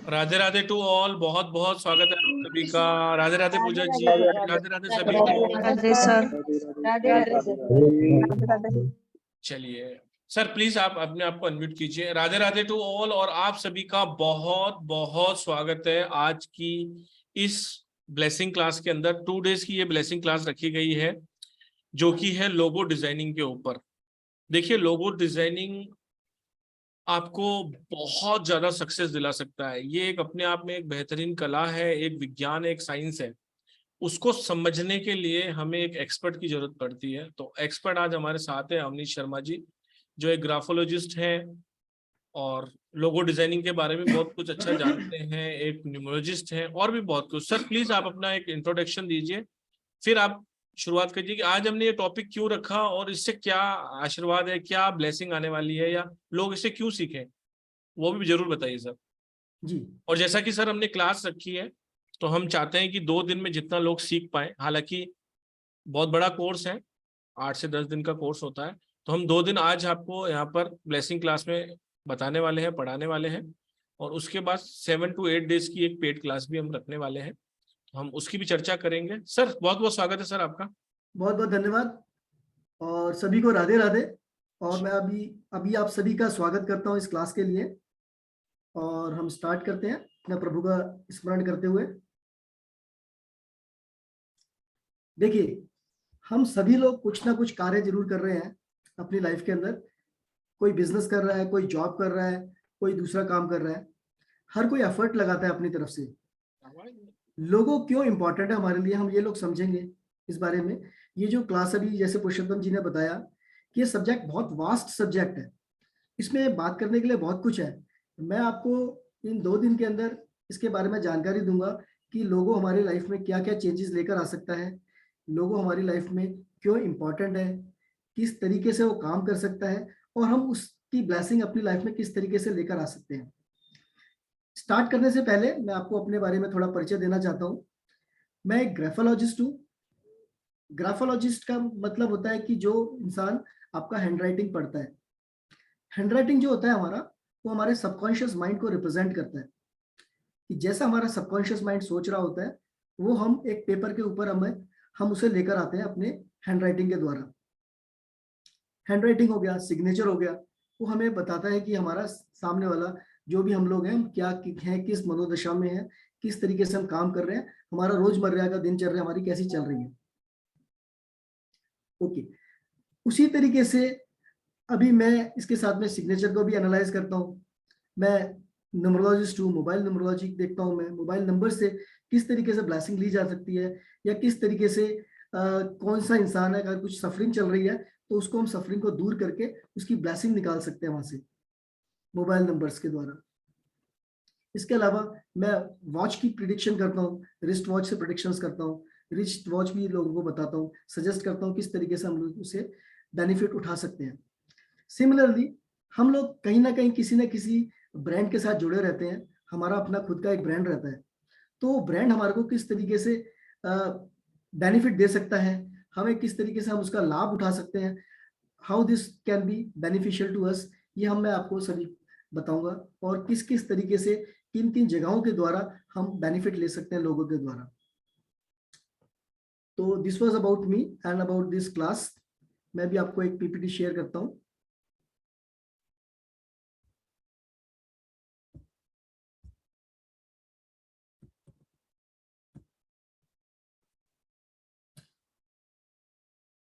Radhe Radhe to all, बहुत बहुत स्वागत है आप सभी का। राधे राधे पूजा जी, राधे राधे सभी को। राधे सर। चलिए सर, प्लीज आप अपने आप को अनम्यूट कीजिए। राधे राधे टू ऑल और आप सभी का बहुत बहुत स्वागत है आज की इस ब्लेसिंग क्लास के अंदर। 2 डेज की ये ब्लेसिंग क्लास रखी गई है जो कि है लोगो डिजाइनिंग के ऊपर। देखिए, लोगो डिजाइनिंग आपको बहुत ज्यादा सक्सेस दिला सकता है। ये एक अपने आप में एक बेहतरीन कला है, एक विज्ञान, एक साइंस है। उसको समझने के लिए हमें एक एक्सपर्ट की जरूरत पड़ती है। तो एक्सपर्ट आज हमारे साथ है अवनीश शर्मा जी, जो एक ग्राफोलॉजिस्ट हैं और लोगो डिजाइनिंग के बारे में बहुत कुछ अच्छा जानते हैं, एक न्यूमरोलॉजिस्ट हैं और भी बहुत कुछ। सर प्लीज आप अपना एक इंट्रोडक्शन दीजिए, फिर आप शुरुआत कीजिए कि आज हमने ये टॉपिक क्यों रखा और इससे क्या आशीर्वाद है, क्या ब्लेसिंग आने वाली है, या लोग इसे क्यों सीखें, वो भी जरूर बताइए सर जी। और जैसा कि सर हमने क्लास रखी है तो हम चाहते हैं कि 2 दिन में जितना लोग सीख पाए, हालांकि बहुत बड़ा कोर्स है, 8 से 10 दिन का कोर्स होता है, तो हम 2 दिन आज आपको यहाँ पर ब्लेसिंग क्लास में बताने वाले हैं, पढ़ाने वाले हैं, और उसके बाद 7 to 8 डेज की एक पेड क्लास भी हम रखने वाले हैं, तो हम उसकी भी चर्चा करेंगे। सर बहुत बहुत स्वागत है सर आपका। बहुत बहुत धन्यवाद और सभी को राधे राधे। और मैं अभी आप सभी का स्वागत करता हूं इस क्लास के लिए, और हम स्टार्ट करते हैं अपने प्रभु का स्मरण करते हुए। देखिए, हम सभी लोग कुछ ना कुछ कार्य जरूर कर रहे हैं अपनी लाइफ के अंदर। कोई बिजनेस कर रहा है, कोई जॉब कर रहा है, कोई दूसरा काम कर रहा है। हर कोई एफर्ट लगाता है अपनी तरफ से। लोगों क्यों इंपॉर्टेंट है हमारे लिए, हम ये लोग समझेंगे इस बारे में। ये जो क्लास अभी जैसे पुरुषोत्तम जी ने बताया कि ये सब्जेक्ट बहुत वास्ट सब्जेक्ट है, इसमें बात करने के लिए बहुत कुछ है। मैं आपको इन 2 दिन के अंदर इसके बारे में जानकारी दूंगा कि लोगो हमारी लाइफ में क्या क्या चेंजेस लेकर आ सकता है, लोगो हमारी लाइफ में क्यों इंपॉर्टेंट है, किस तरीके से वो काम कर सकता है, और हम उसकी ब्लेसिंग अपनी लाइफ में किस तरीके से लेकर आ सकते हैं। स्टार्ट करने से पहले मैं आपको अपने बारे में थोड़ा परिचय देना चाहता हूँ। मैं एक ग्राफोलॉजिस्ट हूँ। ग्राफोलॉजिस्ट का मतलब होता है कि जो इंसान आपका हैंडराइटिंग पढ़ता है। हैंडराइटिंग जो होता है हमारा, वो हमारे सबकॉन्शियस माइंड को रिप्रेजेंट करता है कि जैसा हमारा सबकॉन्शियस माइंड सोच रहा होता है वो हम एक पेपर के ऊपर हम उसे लेकर आते हैं अपने हैंडराइटिंग के द्वारा। हैंडराइटिंग हो गया, सिग्नेचर हो गया, वो हमें बताता है कि हमारा सामने वाला जो भी हम लोग हैं क्या हैं, किस मनोदशा में है, किस तरीके से हम काम कर रहे हैं, हमारा रोजमर्रा का दिनचर्या हमारी कैसी चल रही है। ओके, उसी तरीके से अभी मैं इसके साथ में सिग्नेचर को भी एनालाइज करता हूँ। मैं न्यूमरोलॉजिस्ट हूँ, मोबाइल न्यूमरोलॉजी देखता हूँ। मैं मोबाइल नंबर से किस तरीके से ब्लेसिंग ली जा सकती है, या किस तरीके से कौन सा इंसान है, अगर कुछ सफरिंग चल रही है तो उसको हम सफरिंग को दूर करके उसकी ब्लेसिंग निकाल सकते हैं वहां से मोबाइल नंबर्स के द्वारा। इसके अलावा मैं वॉच की प्रिडिक्शन करता हूँ, रिस्ट वॉच से प्रिडिक्शंस करता हूँ। रिस्ट वॉच भी लोगों को बताता हूँ, सजेस्ट करता हूँ किस तरीके से हम लोग उसे बेनिफिट उठा सकते हैं। सिमिलरली हम लोग कहीं ना कहीं किसी न किसी ब्रांड के साथ जुड़े रहते हैं। हमारा अपना खुद का एक ब्रांड रहता है, तो ब्रांड हमारे को किस तरीके से बेनिफिट दे सकता है, हमें किस तरीके से हम उसका लाभ उठा सकते हैं, how this can be beneficial to us, ये मैं आपको सभी बताऊंगा। और किस किस तरीके से किन किन जगहों के द्वारा हम बेनिफिट ले सकते हैं लोगों के द्वारा। तो this was about me and about this class. मैं भी आपको एक पीपीटी शेयर करता हूं।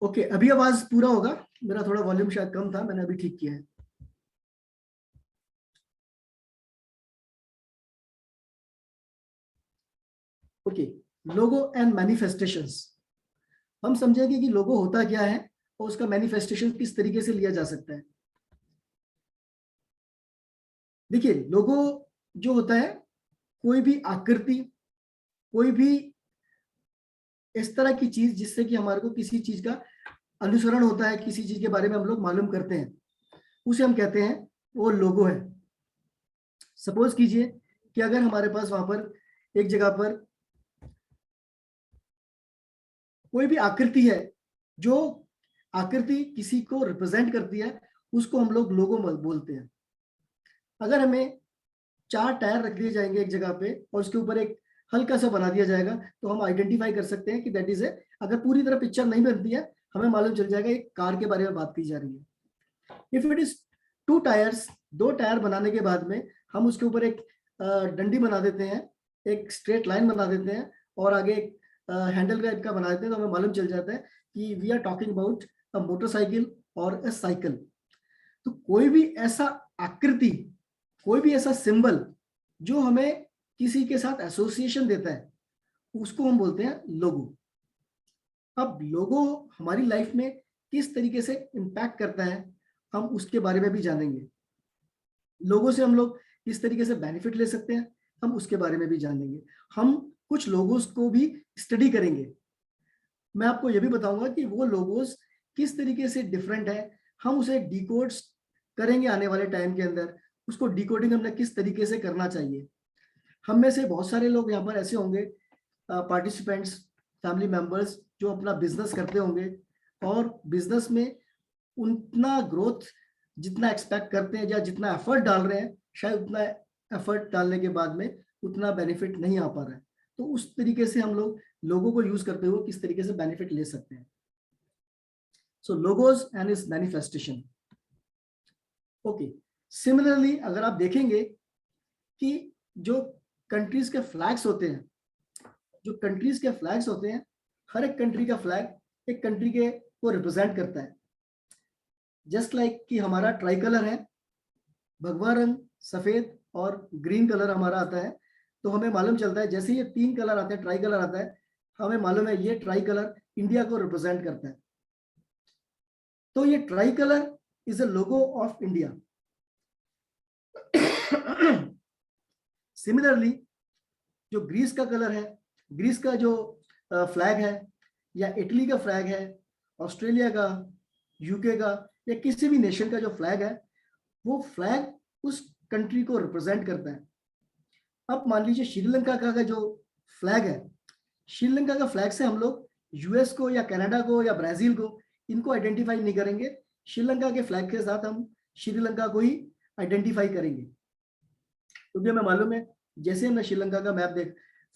ओके, अभी आवाज पूरा होगा? मेरा थोड़ा वॉल्यूम शायद कम था, मैंने अभी ठीक किया है। Okay, logo and manifestations. हम समझेंगे कि लोगो होता क्या है और उसका मैनिफेस्टेशन किस तरीके से लिया जा सकता है। देखिए, लोगो जो होता है, कोई भी आकृति, कोई भी इस तरह की चीज जिससे कि हमारे को किसी चीज का अनुसरण होता है, किसी चीज के बारे में हम लोग मालूम करते हैं, उसे हम कहते हैं वो लोगो है। सपोज कीजिए कि अगर हमारे पास वहां पर एक जगह पर कोई भी आकृति है, जो आकृति किसी को रिप्रेजेंट करती है, उसको हम लोग लोगो बोलते हैं। अगर हमें 4 टायर रख दिए जाएंगे एक जगह पे और उसके ऊपर एक हल्का सा बना दिया जाएगा, तो हम आइडेंटिफाई कर सकते हैं कि दैट इज ए, अगर पूरी तरह पिक्चर नहीं बनती है हमें मालूम चल जाएगा एक कार के बारे में बात की जा रही है। If it is 2 tyres, 2 tyre बनाने के बाद में हम उसके ऊपर एक डंडी बना देते हैं, एक स्ट्रेट लाइन बना देते हैं और आगे एक हैंडल टाइप का बना देते हैं, तो हमें मालूम चल जाता है कि we are talking about a motorcycle और अ साइकिल। तो कोई भी ऐसा आकृति, कोई भी ऐसा सिंबल जो हमें किसी के साथ एसोसिएशन देता है उसको हम बोलते हैं लोगो। अब लोगो हमारी लाइफ में किस तरीके से इम्पैक्ट करता है हम उसके बारे में भी जानेंगे। लोगों से हम लोग किस तरीके से बेनिफिट ले सकते हैं हम उसके बारे में भी जानेंगे। हम कुछ लोगोस को भी स्टडी करेंगे। मैं आपको यह भी बताऊंगा कि वो लोगोस किस तरीके से डिफरेंट है, हम उसे डिकोड करेंगे आने वाले टाइम के अंदर। उसको डिकोडिंग हमने किस तरीके से करना चाहिए। हम में से बहुत सारे लोग यहाँ पर ऐसे होंगे पार्टिसिपेंट्स, फैमिली मेंबर्स जो अपना बिजनेस करते होंगे और बिजनेस में उतना ग्रोथ जितना एक्सपेक्ट करते हैं या जितना एफर्ट डाल रहे हैं, शायद उतना एफर्ट डालने के बाद में उतना बेनिफिट नहीं आ पा रहा है। तो उस तरीके से हम लोग लोगों को यूज करते हुए किस तरीके से बेनिफिट ले सकते हैं। So logos and its manifestation. Okay, similarly अगर आप देखेंगे कि जो कंट्रीज के फ्लैग्स होते हैं, जो कंट्रीज के फ्लैग्स होते हैं, हर एक कंट्री का फ्लैग एक कंट्री के को रिप्रेजेंट करता है। जस्ट लाइक कि हमारा ट्राई कलर है, भगवा रंग, सफेद और ग्रीन कलर हमारा आता है, तो हमें मालूम चलता है जैसे ये 3 कलर आते हैं, ट्राई कलर आता है, हमें मालूम है ये ट्राई कलर इंडिया को रिप्रेजेंट करता है। तो ये try colour is a logo of India. Similarly जो ग्रीस का कलर है, ग्रीस का जो फ्लैग है, या इटली का फ्लैग है, ऑस्ट्रेलिया का, यूके का, या किसी भी नेशन का जो फ्लैग है, वो फ्लैग उस कंट्री को रिप्रेजेंट करता है। अब मान लीजिए श्रीलंका का जो फ्लैग है, श्रीलंका का फ्लैग से हम लोग यूएस को या कनाडा को या ब्राजील को इनको आइडेंटिफाई नहीं करेंगे, श्रीलंका के फ्लैग के साथ हम श्रीलंका को ही आइडेंटिफाई करेंगे। क्योंकि हमें मालूम है जैसे हमने श्रीलंका का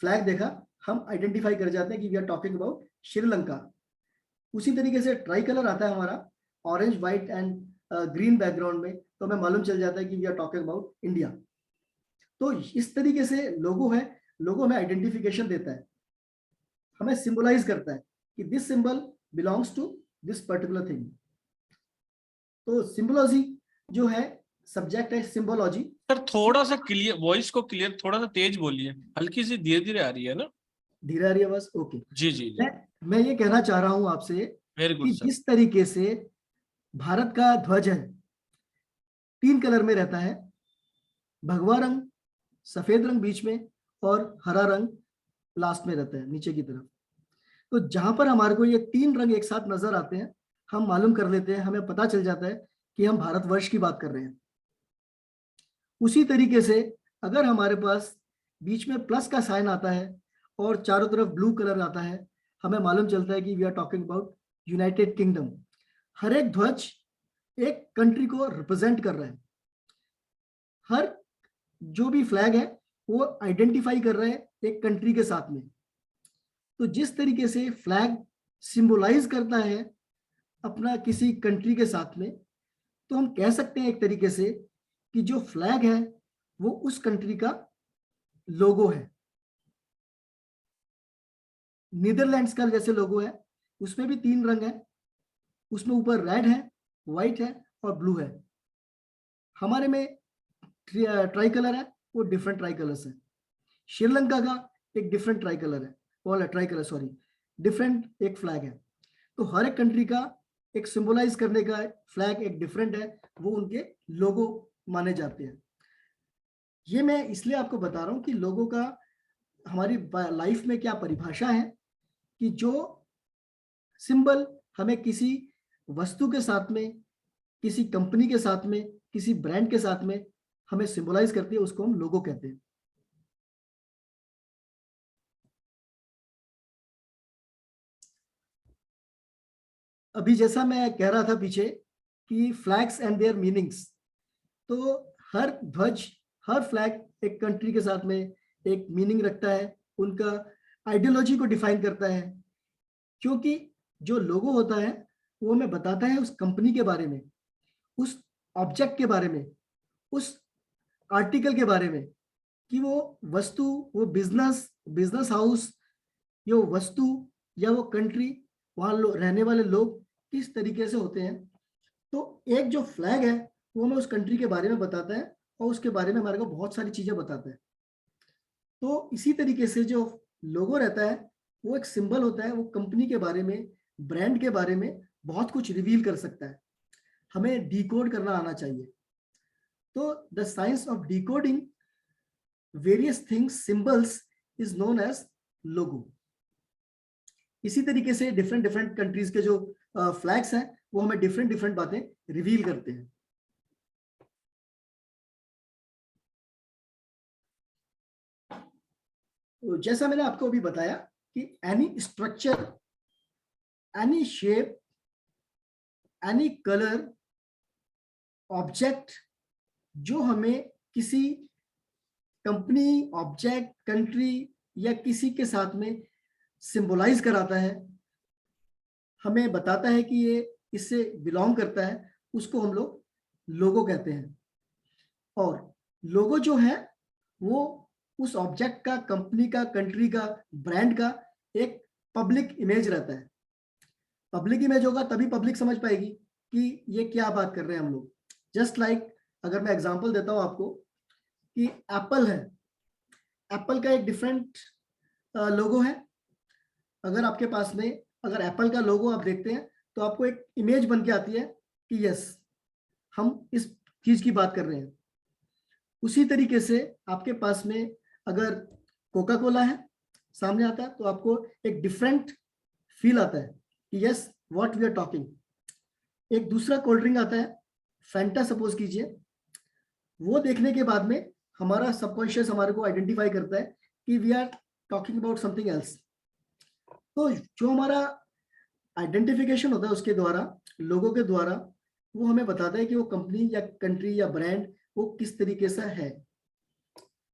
फ्लैग देखा, हम आइडेंटिफाई कर जाते हैं कि we are talking about Sri Lanka. उसी तरीके से ट्राई कलर आता है हमारा orange, white and green background में, तो हमें मालूम चल जाता है कि we are talking about India. तो इस तरीके से लोगो है, लोगो हमें आइडेंटिफिकेशन देता है, हमें सिंबलाइज करता है कि this symbol belongs to this particular thing. तो सिंबोलॉजी जो है, सब्जेक्ट है सिंबोलॉजी। सर थोड़ा सा क्लियर, वॉइस को क्लियर, थोड़ा सा तेज बोलिए, हल्की सी धीरे धीरे आ रही है ना। धीरे आ रही है बस, ओके। जी जी जी, मैं ये कहना चाह रहा हूं आपसे वेरी कि गुड सर। जिस तरीके से भारत का ध्वज है 3 कलर में रहता है, भगवा रंग, सफेद रंग बीच में और हरा रंग लास्ट में रहता है नीचे की तरफ। तो जहां पर हमारे को ये 3 रंग एक साथ नजर आते हैं, हम मालूम कर लेते हैं, हमें पता चल जाता है कि हम भारतवर्ष की बात कर रहे हैं। उसी तरीके से अगर हमारे पास बीच में प्लस का साइन आता है और चारों तरफ ब्लू कलर आता है, हमें मालूम चलता है कि we are talking about United Kingdom. हर एक ध्वज एक कंट्री को रिप्रेजेंट कर रहा है, हर जो भी फ्लैग है वो आइडेंटिफाई कर रहे हैं एक कंट्री के साथ में। तो जिस तरीके से फ्लैग सिंबलाइज करता है अपना किसी कंट्री के साथ में, तो हम कह सकते हैं एक तरीके से कि जो फ्लैग है वो उस कंट्री का लोगो है। नीदरलैंड्स का जैसे लोगो है, उसमें भी 3 रंग है, उसमें ऊपर रेड है, व्हाइट है और ब्लू है। हमारे में ट्राई कलर है, वो डिफरेंट ट्राई कलर्स है। श्रीलंका का एक डिफरेंट ट्राई कलर है, और ट्राई कलर सॉरी डिफरेंट एक फ्लैग है। तो हर एक कंट्री का एक सिंबलाइज करने का फ्लैग एक डिफरेंट है, वो उनके लोगो माने जाते हैं। ये मैं इसलिए आपको बता रहा हूं कि लोगों का हमारी लाइफ में क्या परिभाषा है, कि जो सिंबल हमें किसी वस्तु के साथ में, किसी कंपनी के साथ में, किसी ब्रांड के साथ में हमें सिंबलाइज करती है, उसको हम लोगो कहते हैं। अभी जैसा मैं कह रहा था पीछे कि फ्लैग्स एंड देयर मीनिंग्स, तो हर ध्वज, हर फ्लैग एक कंट्री के साथ में एक मीनिंग रखता है, उनका आइडियोलॉजी को डिफाइन करता है, क्योंकि जो लोगो होता है वो हमें बताता है उस कंपनी के बारे में, उस ऑब्जेक्ट के बारे में, उस आर्टिकल के बारे में, कि वो वस्तु, वो बिजनेस हाउस, या वो वस्तु या वो कंट्री, वहां रहने वाले लोग किस तरीके से होते हैं। तो एक जो फ्लैग है वो हमें उस कंट्री के बारे में बताता है और उसके बारे में हमारे को बहुत सारी चीजें बताता है। तो इसी तरीके से जो लोगो रहता है वो एक सिंबल होता है, वो कंपनी के बारे में, ब्रांड के बारे में बहुत कुछ रिवील कर सकता है। हमें डिकोड करना आना चाहिए। तो the science of decoding various things symbols is known as logo. इसी तरीके से डिफरेंट डिफरेंट कंट्रीज के जो फ्लैग्स हैं वो हमें डिफरेंट डिफरेंट बातें रिवील करते हैं। तो जैसा मैंने आपको अभी बताया कि any structure, any shape, any colour, object जो हमें किसी कंपनी, ऑब्जेक्ट, कंट्री या किसी के साथ में सिंबलाइज कराता है, हमें बताता है कि ये इससे बिलोंग करता है, उसको हम लोग लोगो कहते हैं। और लोगो जो है वो उस ऑब्जेक्ट का, कंपनी का, कंट्री का, ब्रांड का एक पब्लिक इमेज रहता है। पब्लिक इमेज होगा तभी पब्लिक समझ पाएगी कि ये क्या बात कर रहे हैं हम लोग। जस्ट लाइक अगर मैं एग्जांपल देता हूं आपको कि एप्पल है, एप्पल का एक डिफरेंट लोगो है। अगर आपके पास में अगर एप्पल का लोगो आप देखते हैं तो आपको एक इमेज बन के आती है कि यस, हम इस चीज की बात कर रहे हैं। उसी तरीके से आपके पास में अगर कोका कोला है सामने आता है तो आपको एक डिफरेंट फील आता है कि yes, what we are talking. एक दूसरा कोल्ड ड्रिंक आता है, फैंटा सपोज कीजिए, वो देखने के बाद में हमारा सबकॉन्शियस हमारे को आइडेंटिफाई करता है कि we are talking about something else. तो जो हमारा आइडेंटिफिकेशन होता है उसके द्वारा, लोगों के द्वारा, वो हमें बताता है कि वो कंपनी या कंट्री या ब्रांड वो किस तरीके से है।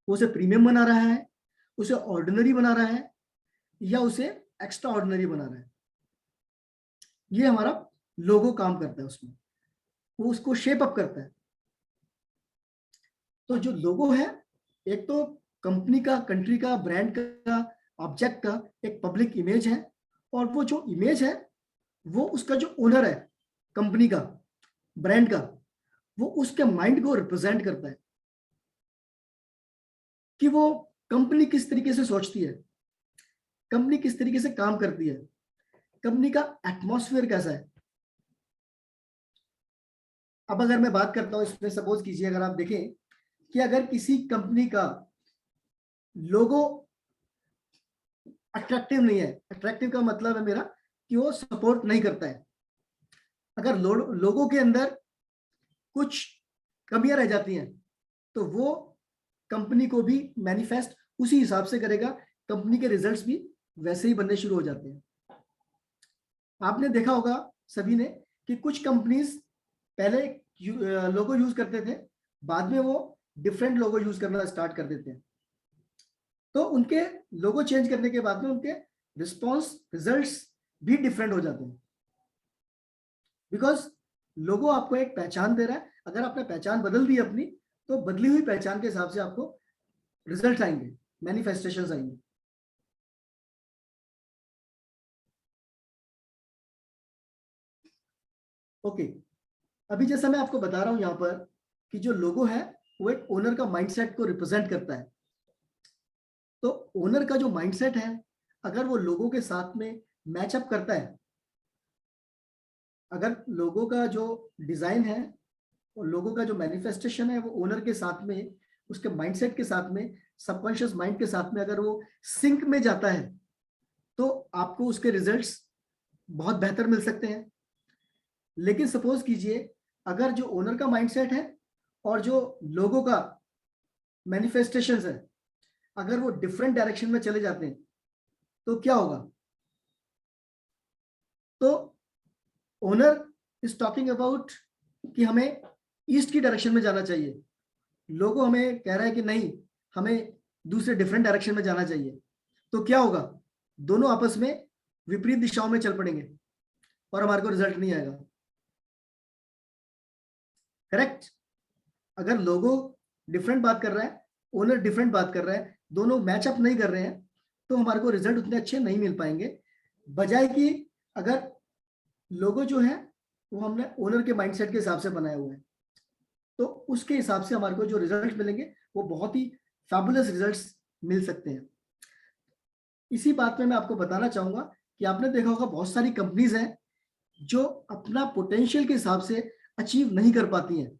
वो उसे प्रीमियम बना रहा है, उसे ऑर्डिनरी बना रहा है, या उसे एक्स्ट्रा ऑर्डिनरी बना रहा है। ये हमारा लोगो काम करता है उसमें, वो उसको शेप अप करता है। तो जो लोगो है एक तो कंपनी का, कंट्री का, ब्रांड का, ऑब्जेक्ट का एक पब्लिक इमेज है, और वो जो इमेज है वो उसका जो ओनर है, कंपनी का, ब्रांड का, वो उसके माइंड को रिप्रेजेंट करता है कि वो कंपनी किस तरीके से सोचती है, कंपनी किस तरीके से काम करती है, कंपनी का एटमॉस्फेयर कैसा है। अब अगर मैं बात करता हूं इसमें, सपोज कीजिए अगर आप देखें कि अगर किसी कंपनी का लोगो अट्रैक्टिव नहीं है, अट्रैक्टिव का मतलब है मेरा कि वो सपोर्ट नहीं करता है, अगर लोगों के अंदर कुछ कमियां रह जाती हैं तो वो कंपनी को भी मैनिफेस्ट उसी हिसाब से करेगा, कंपनी के रिजल्ट्स भी वैसे ही बनने शुरू हो जाते हैं। आपने देखा होगा सभी ने कि कुछ कंपनीज पहले लोगो यूज करते थे, बाद में वो डिफरेंट लोगो यूज करना स्टार्ट कर देते हैं। तो उनके लोगो चेंज करने के बाद में उनके रिस्पॉन्स, रिजल्ट्स भी डिफरेंट हो जाते हैं, बिकॉज लोगो आपको एक पहचान दे रहा है। अगर आपने पहचान बदल दी अपनी, तो बदली हुई पहचान के हिसाब से आपको रिजल्ट आएंगे, मैनिफेस्टेशंस आएंगे। ओके, अभी जैसा मैं आपको बता रहा हूं यहां पर कि जो लोगो है वो एक ओनर का माइंडसेट को रिप्रेजेंट करता है। तो ओनर का जो माइंडसेट है अगर वो लोगों के साथ में मैचअप करता है, अगर लोगों का जो डिजाइन है और लोगों का जो मैनिफेस्टेशन है वो ओनर के साथ में, उसके माइंडसेट के साथ में, सबकॉन्शियस माइंड के साथ में अगर वो सिंक में जाता है तो आपको उसके रिजल्ट्स बहुत बेहतर मिल सकते हैं। लेकिन सपोज कीजिए अगर जो ओनर का माइंडसेट है और जो लोगों का मैनिफेस्टेशन है अगर वो डिफरेंट डायरेक्शन में चले जाते हैं तो क्या होगा। तो ओनर इज टॉकिंग अबाउट कि हमें ईस्ट की डायरेक्शन में जाना चाहिए, लोगो हमें कह रहा है कि नहीं, हमें दूसरे डिफरेंट डायरेक्शन में जाना चाहिए, तो क्या होगा, दोनों आपस में विपरीत दिशाओं में चल पड़ेंगे और हमारे को रिजल्ट नहीं आएगा। करेक्ट? अगर लोगो डिफरेंट बात कर रहा है, ओनर डिफरेंट बात कर रहा है, दोनों मैच अप नहीं कर रहे हैं, तो हमारे को रिजल्ट उतने अच्छे नहीं मिल पाएंगे। बजाय कि अगर लोगो जो है वो हमने ओनर के माइंडसेट के हिसाब से बनाया हुआ है, तो उसके हिसाब से हमारे को जो रिजल्ट मिलेंगे वो बहुत ही फैबुलस रिजल्ट्स मिल सकते हैं। इसी बात में मैं आपको बताना चाहूंगा कि आपने देखा होगा बहुत सारी कंपनीज हैं जो अपना पोटेंशियल के हिसाब से अचीव नहीं कर पाती हैं।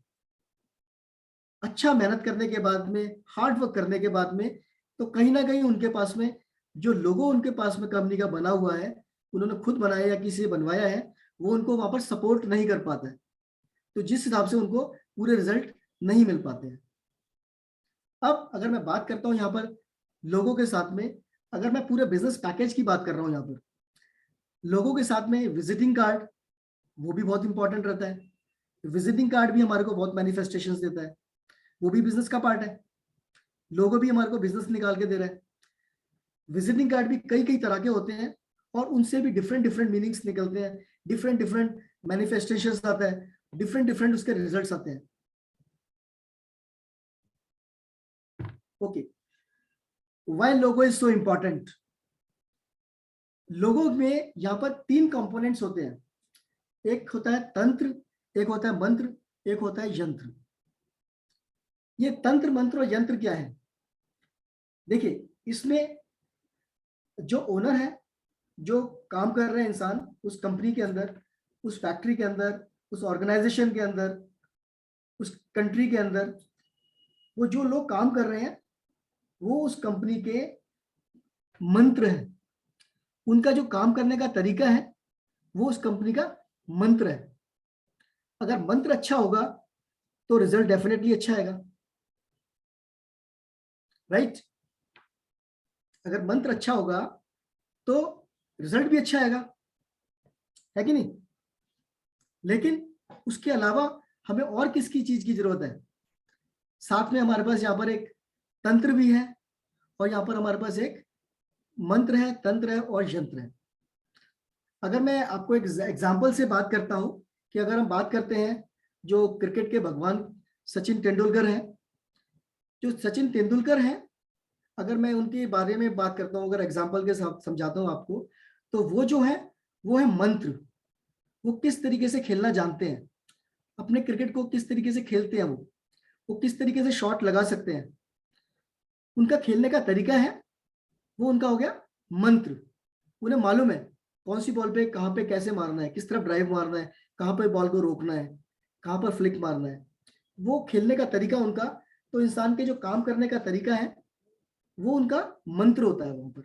अच्छा मेहनत करने के बाद में, हार्ड वर्क करने के बाद में, तो कहीं ना कहीं उनके पास में जो लोगो उनके पास में कंपनी का बना हुआ है, उन्होंने खुद बनाया या किसी से बनवाया है, वो उनको वहां पर सपोर्ट नहीं कर पाता है, तो जिस हिसाब से उनको पूरे रिजल्ट नहीं मिल पाते हैं। अब अगर मैं बात करता हूं यहाँ पर लोगों के साथ में, अगर मैं पूरे बिजनेस पैकेज की बात कर रहा हूं यहाँ पर, लोगों के साथ में विजिटिंग कार्ड वो भी बहुत इंपॉर्टेंट रहता है। विजिटिंग कार्ड भी हमारे को बहुत मैनिफेस्टेशंस देता है, वो भी बिजनेस का पार्ट है। लोगो भी हमारे को बिजनेस निकाल के दे रहा है। विजिटिंग कार्ड भी कई कई तरह के होते हैं और उनसे भी डिफरेंट डिफरेंट मीनिंग्स निकलते हैं, डिफरेंट डिफरेंट मैनिफेस्टेशंस आता है, डिफरेंट डिफरेंट उसके रिजल्ट्स आते हैं। Okay, why logo is so important? Logo में यहाँ पर 3 कंपोनेंट्स होते हैं, एक होता है तंत्र, एक होता है मंत्र, एक होता है यंत्र। ये तंत्र, मंत्र और यंत्र क्या है? देखिए, इसमें जो ओनर है, जो काम कर रहे हैं इंसान उस कंपनी के अंदर, उस फैक्ट्री के अंदर, उस ऑर्गेनाइजेशन के अंदर, उस कंट्री के अंदर, वो जो लोग काम कर रहे हैं वो उस कंपनी के मंत्र हैं। उनका जो काम करने का तरीका है वो उस कंपनी का मंत्र है। अगर मंत्र अच्छा होगा तो रिजल्ट डेफिनेटली अच्छा आएगा, राइट? अगर मंत्र अच्छा होगा तो रिजल्ट भी अच्छा आएगा, है कि नहीं? लेकिन उसके अलावा हमें और किसकी चीज की जरूरत है? साथ में हमारे पास यहाँ पर एक तंत्र भी है और यहाँ पर हमारे पास एक मंत्र है, तंत्र है और यंत्र है। अगर मैं आपको एक एग्जाम्पल से बात करता हूं कि अगर हम बात करते हैं जो क्रिकेट के भगवान सचिन तेंदुलकर हैं, जो सचिन तेंदुलकर हैं, अगर मैं उनके बारे में बात करता हूं, अगर एग्जाम्पल के साथ समझाता हूं आपको, तो वो जो है वो है मंत्र। वो किस तरीके से खेलना जानते हैं, अपने क्रिकेट को किस तरीके से खेलते हैं, वो किस तरीके से शॉट लगा सकते हैं, उनका खेलने का तरीका है, वो उनका हो गया मंत्र। उन्हें मालूम है कौन सी बॉल पे कहाँ पे कैसे मारना है, किस तरफ ड्राइव मारना है, कहाँ पे बॉल को रोकना है, कहाँ पर फ्लिक मारना है, वो खेलने का तरीका उनका। तो इंसान के जो काम करने का तरीका है वो उनका मंत्र होता है। वहां पर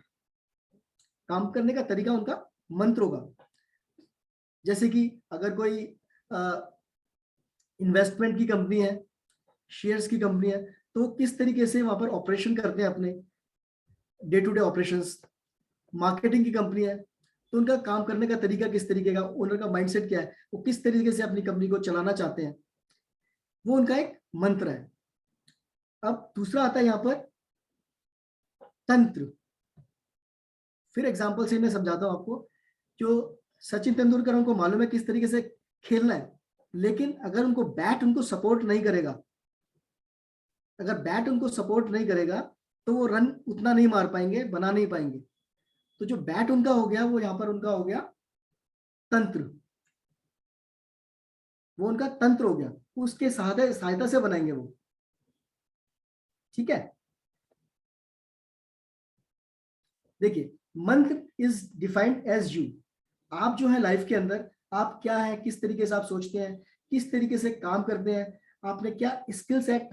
काम करने का तरीका उनका मंत्र होगा। जैसे कि अगर कोई इन्वेस्टमेंट की कंपनी है, शेयर्स की कंपनी है, तो किस तरीके से वहां पर ऑपरेशन करते हैं अपने day to day operations. Marketing की कंपनी है तो उनका काम करने का तरीका किस तरीके का, ओनर का माइंडसेट क्या है, वो किस तरीके से अपनी कंपनी को चलाना चाहते हैं, वो उनका एक मंत्र है। अब दूसरा आता है यहाँ पर तंत्र। फिर एग्जांपल से मैं समझाता हूं आपको। जो सचिन तेंदुलकर, उनको मालूम है किस तरीके से खेलना है, लेकिन अगर उनको बैट उनको सपोर्ट नहीं करेगा, अगर बैट उनको सपोर्ट नहीं करेगा तो वो रन उतना नहीं मार पाएंगे, बना नहीं पाएंगे। तो जो बैट उनका हो गया वो यहाँ पर उनका हो गया तंत्र, वो उनका तंत्र हो गया, उसके सहायता से बनाएंगे वो। ठीक है, देखिए, मंत्र इज डिफाइंड एज यू। आप जो है लाइफ के अंदर आप क्या है, किस तरीके से आप सोचते हैं, किस तरीके से काम करते हैं, आपने क्या स्किल सेट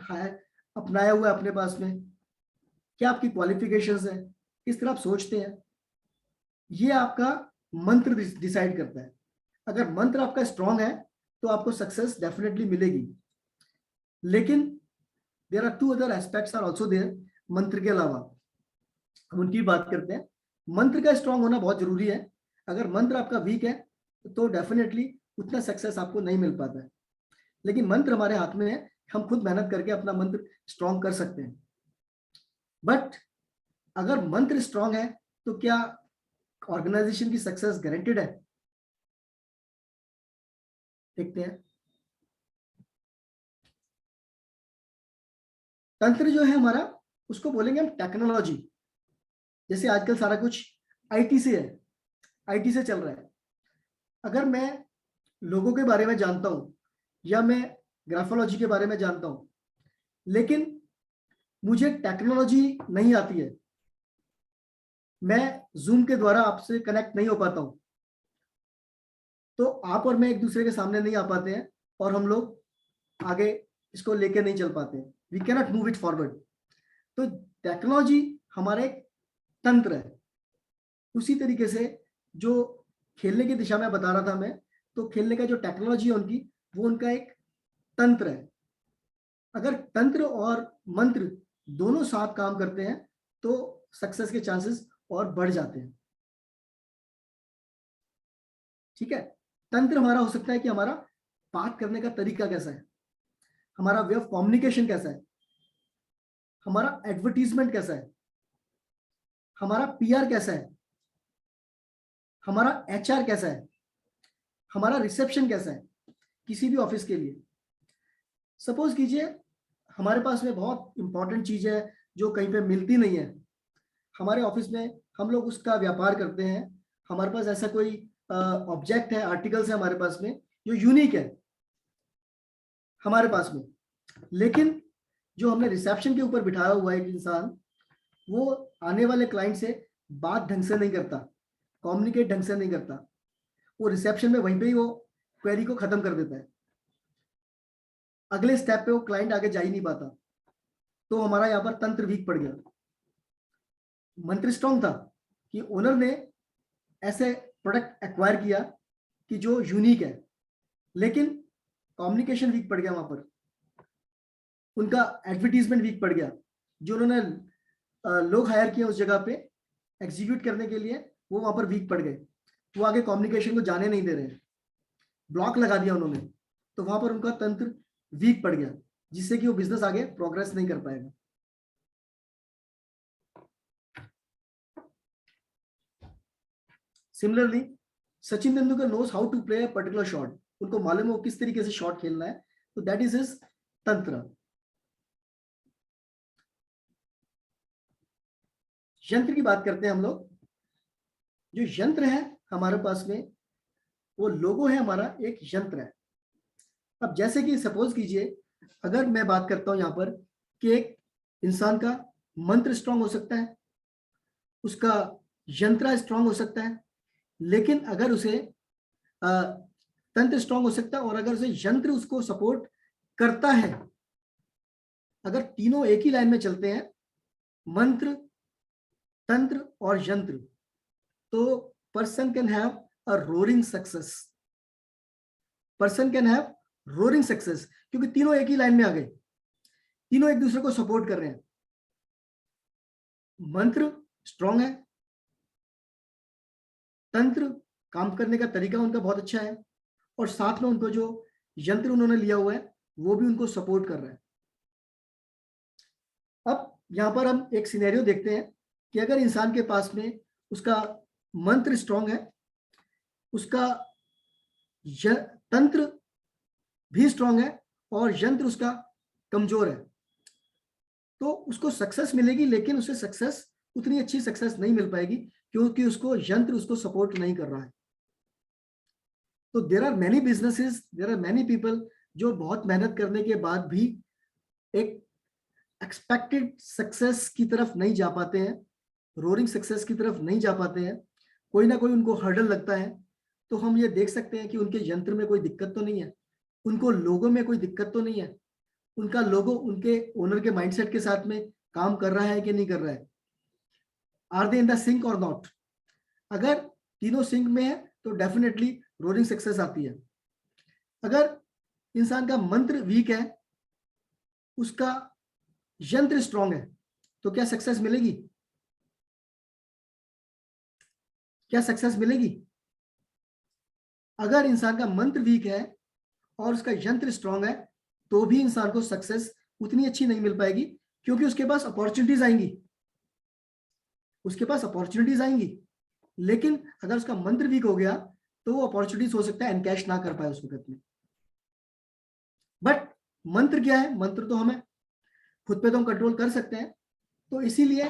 अपनाया हुआ है अपने पास में, क्या आपकी क्वालिफिकेशंस है, किस तरह आप सोचते हैं, ये आपका मंत्र डिसाइड करता है। अगर मंत्र आपका स्ट्रांग है तो आपको सक्सेस डेफिनेटली मिलेगी। लेकिन there are 2 other aspects are also there मंत्र के अलावा, हम उनकी बात करते हैं। मंत्र का स्ट्रांग होना बहुत जरूरी है। अगर मंत्र आपका वीक है तो डेफिनेटली उतना सक्सेस आपको नहीं मिल पाता है। लेकिन मंत्र हमारे हाथ में है हम खुद मेहनत करके अपना मंत्र स्ट्रॉन्ग कर सकते हैं। बट अगर मंत्र स्ट्रॉन्ग है तो क्या ऑर्गेनाइजेशन की सक्सेस गारंटेड है? देखते हैं। तंत्र जो है हमारा, उसको बोलेंगे हम टेक्नोलॉजी। जैसे आजकल सारा कुछ आईटी से है, आईटी से चल रहा है। अगर मैं लोगों के बारे में जानता हूं या मैं ग्राफोलॉजी के बारे में जानता हूं, लेकिन मुझे टेक्नोलॉजी नहीं आती है, मैं जूम के द्वारा आपसे कनेक्ट नहीं हो पाता हूं, तो आप और मैं एक दूसरे के सामने नहीं आ पाते हैं और हम लोग आगे इसको लेके नहीं चल पाते हैं। We cannot move it forward. तो टेक्नोलॉजी हमारा एक तंत्र है। उसी तरीके से जो खेलने की दिशा में बता रहा था मैं, तो खेलने का जो टेक्नोलॉजी है उनकी, वो उनका एक तंत्र है। अगर तंत्र और मंत्र दोनों साथ काम करते हैं तो सक्सेस के चांसेस और बढ़ जाते हैं। ठीक है। तंत्र हमारा हो सकता है कि हमारा बात करने का तरीका कैसा है, हमारा वे ऑफ कम्युनिकेशन कैसा है, हमारा एडवर्टीजमेंट कैसा है, हमारा पीआर कैसा है, हमारा एचआर कैसा है, हमारा रिसेप्शन कैसा है किसी भी ऑफिस के लिए। सपोज कीजिए हमारे पास में बहुत इंपॉर्टेंट चीज है जो कहीं पे मिलती नहीं है, हमारे ऑफिस में हम लोग उसका व्यापार करते हैं, हमारे पास ऐसा कोई ऑब्जेक्ट है, आर्टिकल्स है हमारे पास में जो यूनिक है हमारे पास में, लेकिन जो हमने रिसेप्शन के ऊपर बिठाया हुआ है एक इंसान, वो आने वाले क्लाइंट से बात ढंग से नहीं करता, कम्युनिकेट ढंग से नहीं करता, वो रिसेप्शन में वहीं पे ही वो क्वेरी को खत्म कर देता है, अगले स्टेप पे वो क्लाइंट आगे जा ही नहीं पाता। तो हमारा यहाँ पर तंत्र वीक पड़ गया। मंत्र स्ट्रॉन्ग था कि ओनर ने ऐसे प्रोडक्ट एक्वायर किया कि जो यूनिक है, लेकिन कम्युनिकेशन वीक पड़ गया, वहां पर उनका एडवर्टीजमेंट वीक पड़ गया। जो उन्होंने लोग हायर किए उस जगह पे एग्जीक्यूट करने के लिए, वो वहां पर वीक पड़ गए, वो आगे कम्युनिकेशन को जाने नहीं दे रहे हैं, ब्लॉक लगा दिया उन्होंने, तो वहां पर उनका तंत्र वीक पड़ गया, जिससे कि वो बिजनेस आगे प्रोग्रेस नहीं कर पाएगा। Similarly Sachin Tendulkar knows how to play a particular shot, उनको मालूम है वो किस तरीके से शॉट खेलना है, तो दैट इज हिज तंत्र। यंत्र की बात करते हैं हम लोग। जो यंत्र है हमारे पास में, वो लोगो है हमारा एक यंत्र है। अब जैसे कि सपोज कीजिए अगर मैं बात करता हूं यहां पर कि एक इंसान का मंत्र स्ट्रांग हो सकता है, उसका यंत्र स्ट्रांग हो सकता है, लेकिन अगर उसे तंत्र स्ट्रांग हो सकता है, और अगर उसे यंत्र उसको सपोर्ट करता है, अगर तीनों एक ही लाइन में चलते हैं, मंत्र, तंत्र और यंत्र, तो person can have a roaring success. Person can have roaring success, क्योंकि तीनों एक ही लाइन में आ गए, तीनों एक दूसरे को सपोर्ट कर रहे हैं। मंत्र स्ट्रांग है, तंत्र काम करने का तरीका उनका बहुत अच्छा है, और साथ में उनको जो यंत्र उन्होंने लिया हुआ है वो भी उनको सपोर्ट कर रहा है। अब यहां पर हम एक सिनेरियो देखते हैं कि अगर इंसान के पास में उसका मंत्र स्ट्रांग है, उसका तंत्र भी स्ट्रांग है और यंत्र उसका कमजोर है, तो उसको सक्सेस मिलेगी, लेकिन उसे सक्सेस उतनी अच्छी सक्सेस नहीं मिल पाएगी, क्योंकि उसको यंत्र उसको सपोर्ट नहीं कर रहा है। तो there are many businesses, there are many people जो बहुत मेहनत करने के बाद भी एक एक्सपेक्टेड सक्सेस की तरफ नहीं जा पाते हैं, रोरिंग सक्सेस की तरफ नहीं जा पाते हैं, कोई ना कोई उनको हर्डल लगता है। तो हम ये देख सकते हैं कि उनके यंत्र में कोई दिक्कत तो नहीं है, उनको लोगों में कोई दिक्कत तो नहीं है, उनका लोगो उनके ओनर के माइंडसेट के साथ में काम कर रहा है कि नहीं कर रहा है, are they in the sync और नॉट। अगर तीनों सिंक में है तो डेफिनेटली रोरिंग सक्सेस आती है। अगर इंसान का मंत्र वीक है, उसका यंत्र स्ट्रांग है, तो क्या सक्सेस मिलेगी? क्या सक्सेस मिलेगी? अगर इंसान का मंत्र वीक है और उसका यंत्र स्ट्रांग है, तो भी इंसान को सक्सेस उतनी अच्छी नहीं मिल पाएगी, क्योंकि उसके पास अपॉर्चुनिटीज आएंगी, उसके पास अपॉर्चुनिटीज आएंगी, लेकिन अगर उसका मंत्र वीक हो गया तो वो अपॉर्चुनिटीज हो सकता है एनकैश ना कर पाए उस वक्त में। बट मंत्र क्या है? मंत्र तो हमें खुद पे तो हम कंट्रोल कर सकते हैं। तो इसीलिए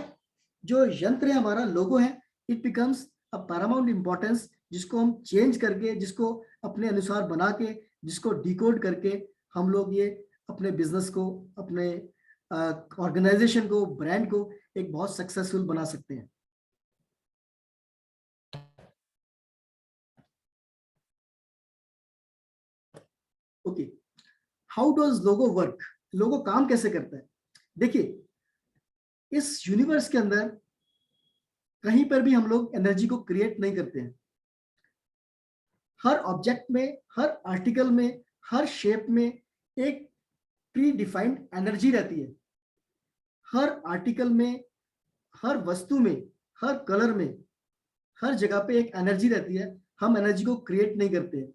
जो यंत्र है हमारा, लोगो है, it becomes a Paramount importance, जिसको हम चेंज करके, जिसको अपने अनुसार बना के, जिसको डिकोड करके हम लोग ये अपने बिजनेस को, अपने ऑर्गेनाइजेशन को, ब्रांड को एक बहुत सक्सेसफुल बना सकते हैं। Okay, how does logo work? Logo काम कैसे करता है? देखिए, इस यूनिवर्स के अंदर कहीं पर भी हम लोग एनर्जी को क्रिएट नहीं करते हैं। हर ऑब्जेक्ट में, हर आर्टिकल में, हर शेप में एक प्री डिफाइंड एनर्जी रहती है। हर आर्टिकल में, हर वस्तु में, हर कलर में, हर जगह पे एक एनर्जी रहती है। हम एनर्जी को क्रिएट नहीं करते।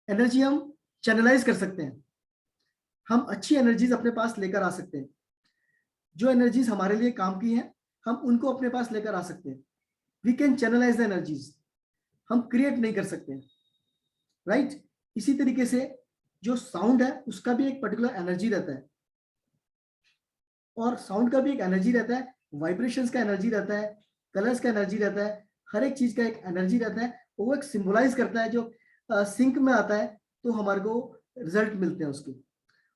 एनर्जी हम चैनलाइज कर सकते हैं। हम अच्छी एनर्जीज अपने पास लेकर आ सकते हैं। जो एनर्जीज हमारे लिए काम की हैं, हम उनको अपने पास लेकर आ सकते हैं। We can channelise the energies. हम क्रिएट नहीं कर सकते, राइट? इसी तरीके से जो साउंड है उसका भी एक पर्टिकुलर एनर्जी रहता है, और साउंड का भी एक एनर्जी रहता है, वाइब्रेशंस का एनर्जी रहता है, कलर्स का एनर्जी रहता है, हर एक चीज का एक एनर्जी रहता है। वो एक सिंबलाइज करता है, जो सिंक में आता है तो हमारे को रिजल्ट मिलते हैं उसके।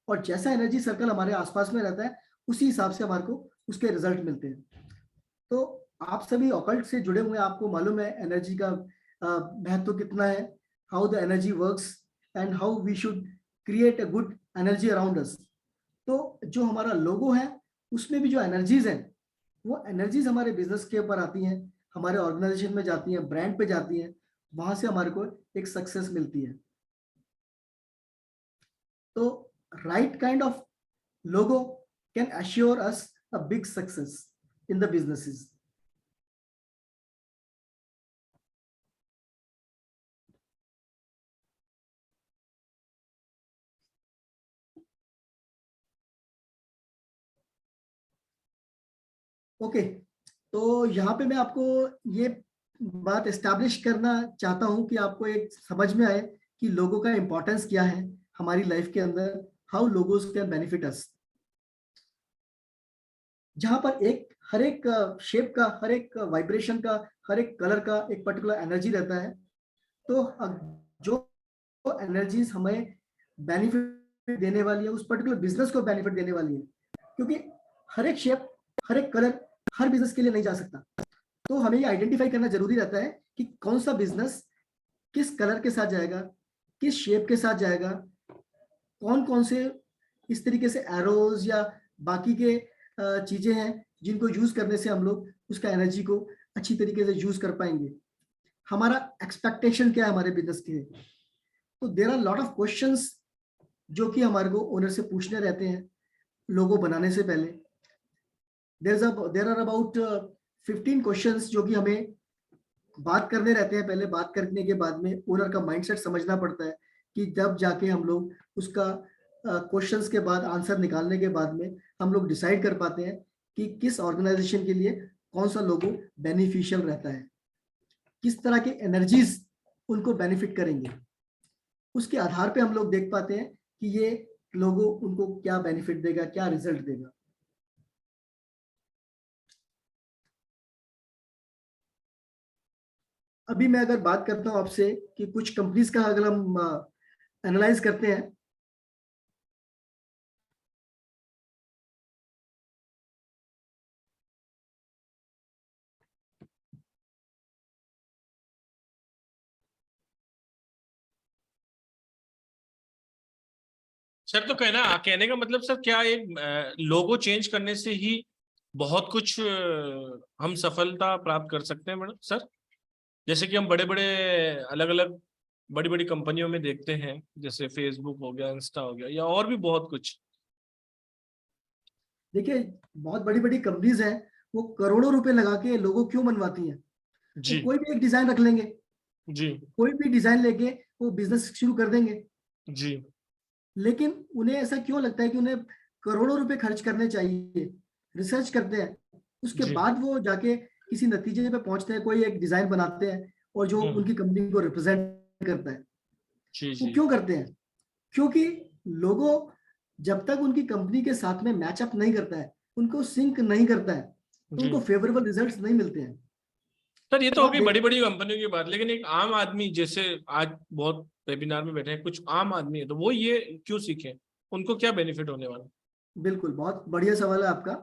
और जैसा एनर्जी सर्कल हमारे आसपास में रहता है, उसी हिसाब से हमारे को उसके रिजल्ट मिलते हैं। तो आप सभी ऑकल्ट से जुड़े हुए हैं, आपको मालूम है एनर्जी का महत्व कितना है, how the energy works and how we should create a good energy around us. तो जो हमारा लोगो है उसमें भी जो एनर्जीज हैं, वो एनर्जीज हमारे बिजनेस के ऊपर आती हैं, हमारे ऑर्गेनाइजेशन में जाती हैं, ब्रांड पे जाती हैं, वहां से हमारे को एक सक्सेस मिलती है। तो right kind of logo can assure us a big success in the businesses. Okay, तो यहाँ पे मैं आपको ये बात एस्टैब्लिश करना चाहता हूँ कि आपको एक समझ में आए कि लोगों का इंपॉर्टेंस क्या है हमारी लाइफ के अंदर, हाउ लोगोस कैन बेनिफिट अस। जहां पर एक हर एक शेप का, हर एक वाइब्रेशन का, हर एक कलर का एक पर्टिकुलर एनर्जी रहता है। तो जो एनर्जीज हमें बेनिफिट देने वाली है, उस पर्टिकुलर बिजनेस को बेनिफिट देने वाली है, क्योंकि हर एक शेप, हर एक कलर हर बिजनेस के लिए नहीं जा सकता। तो हमें ये आइडेंटिफाई करना जरूरी रहता है कि कौन सा बिजनेस किस कलर के साथ जाएगा, किस शेप के साथ जाएगा, कौन कौन से इस तरीके से एरोज या बाकी के चीजें हैं जिनको यूज करने से हम लोग उसका एनर्जी को अच्छी तरीके से यूज कर पाएंगे। हमारा एक्सपेक्टेशन क्या है हमारे बिजनेस के। तो there are lot of questions जो कि हमारे को ओनर से पूछने रहते हैं लोगो बनाने से पहले। देयर आर अबाउट 15 क्वेश्चंस जो कि हमें बात करने रहते हैं। पहले बात करने के बाद में ओनर का माइंडसेट समझना पड़ता है, कि जब जाके हम लोग उसका क्वेश्चंस के बाद आंसर निकालने के बाद में हम लोग डिसाइड कर पाते हैं कि किस ऑर्गेनाइजेशन के लिए कौन सा लोगो बेनिफिशियल रहता है, किस तरह के एनर्जीज उनको बेनिफिट करेंगे। उसके आधार पे हम लोग देख पाते हैं कि ये लोगो उनको क्या बेनिफिट देगा, क्या रिजल्ट देगा। अभी मैं अगर बात करता हूं आपसे कि कुछ कंपनीज का अगर हम एनालाइज करते हैं, सर तो कहने का मतलब सर क्या एक लोगो चेंज करने से ही बहुत कुछ हम सफलता प्राप्त कर सकते हैं मैडम सर? जैसे कि हम बड़े बड़े अलग अलग बड़ी बड़ी कंपनियों में देखते हैं, जैसे फेसबुक हो गया, इंस्टा हो गया, या और भी बहुत कुछ। देखिए बहुत बड़ी बड़ी कंपनीज हैं, वो करोड़ों रुपए लगा के लोगो क्यों बनवाती हैं? वो जी कोई भी एक डिजाइन रख लेंगे, जी कोई भी डिजाइन लेके वो बिजनेस शुरू कर देंगे। जी लेकिन उन्हें ऐसा क्यों लगता है कि उन्हें करोड़ों रुपए खर्च करने चाहिए, रिसर्च करते हैं, उसके जी बाद वो जाके किसी नतीजे पे पहुंचते हैं, कोई एक डिजाइन बनाते हैं और जो हम्म उनकी कंपनी को रिप्रेजेंट करता है। जी वो जी क्यों करते हैं? क्योंकि लोगों जब तक उनकी कंपनी के साथ में मैचअप नहीं करता है, उनको सिंक नहीं करता है, तो जी। उनको फेवरेबल रिजल्ट्स नहीं मिलते हैं। सर ये तो अब आप होगी देख, बड़ी बड़ी कंपनियों की बात, लेकिन एक आम आदमी जैसे आज बहुत वेबिनार में बैठे हैं कुछ आम आदमी है, तो वो ये क्यों सीखे, उनको क्या बेनिफिट होने वाला? बिल्कुल बहुत बढ़िया सवाल है आपका।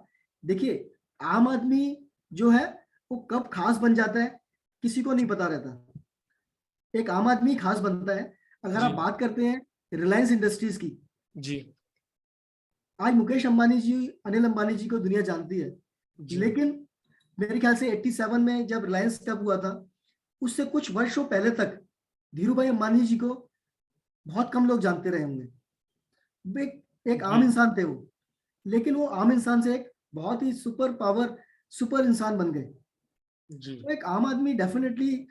देखिए, आम आदमी जो है वो कब खास बन जाता है किसी को नहीं पता रहता। एक आम आदमी खास बनता है अगर जी आप बात करते हैं रिलायंस इंडस्ट्रीज की। जी आज मुकेश अंबानी जी, अनिल अंबानी जी को दुनिया जानती है, जी लेकिन मेरे ख्याल से 87 में जब रिलायंस कब हुआ था, उससे कुछ वर्षों पहले तक धीरू भाई अंबानी जी को बहुत कम लोग जानते रहे होंगे। एक जी आम इंसान थे वो, लेकिन वो आम इंसान से एक बहुत ही सुपर पावर, सुपर इंसान बन गए। जी तो एक आम आदमी डेफिनेटली,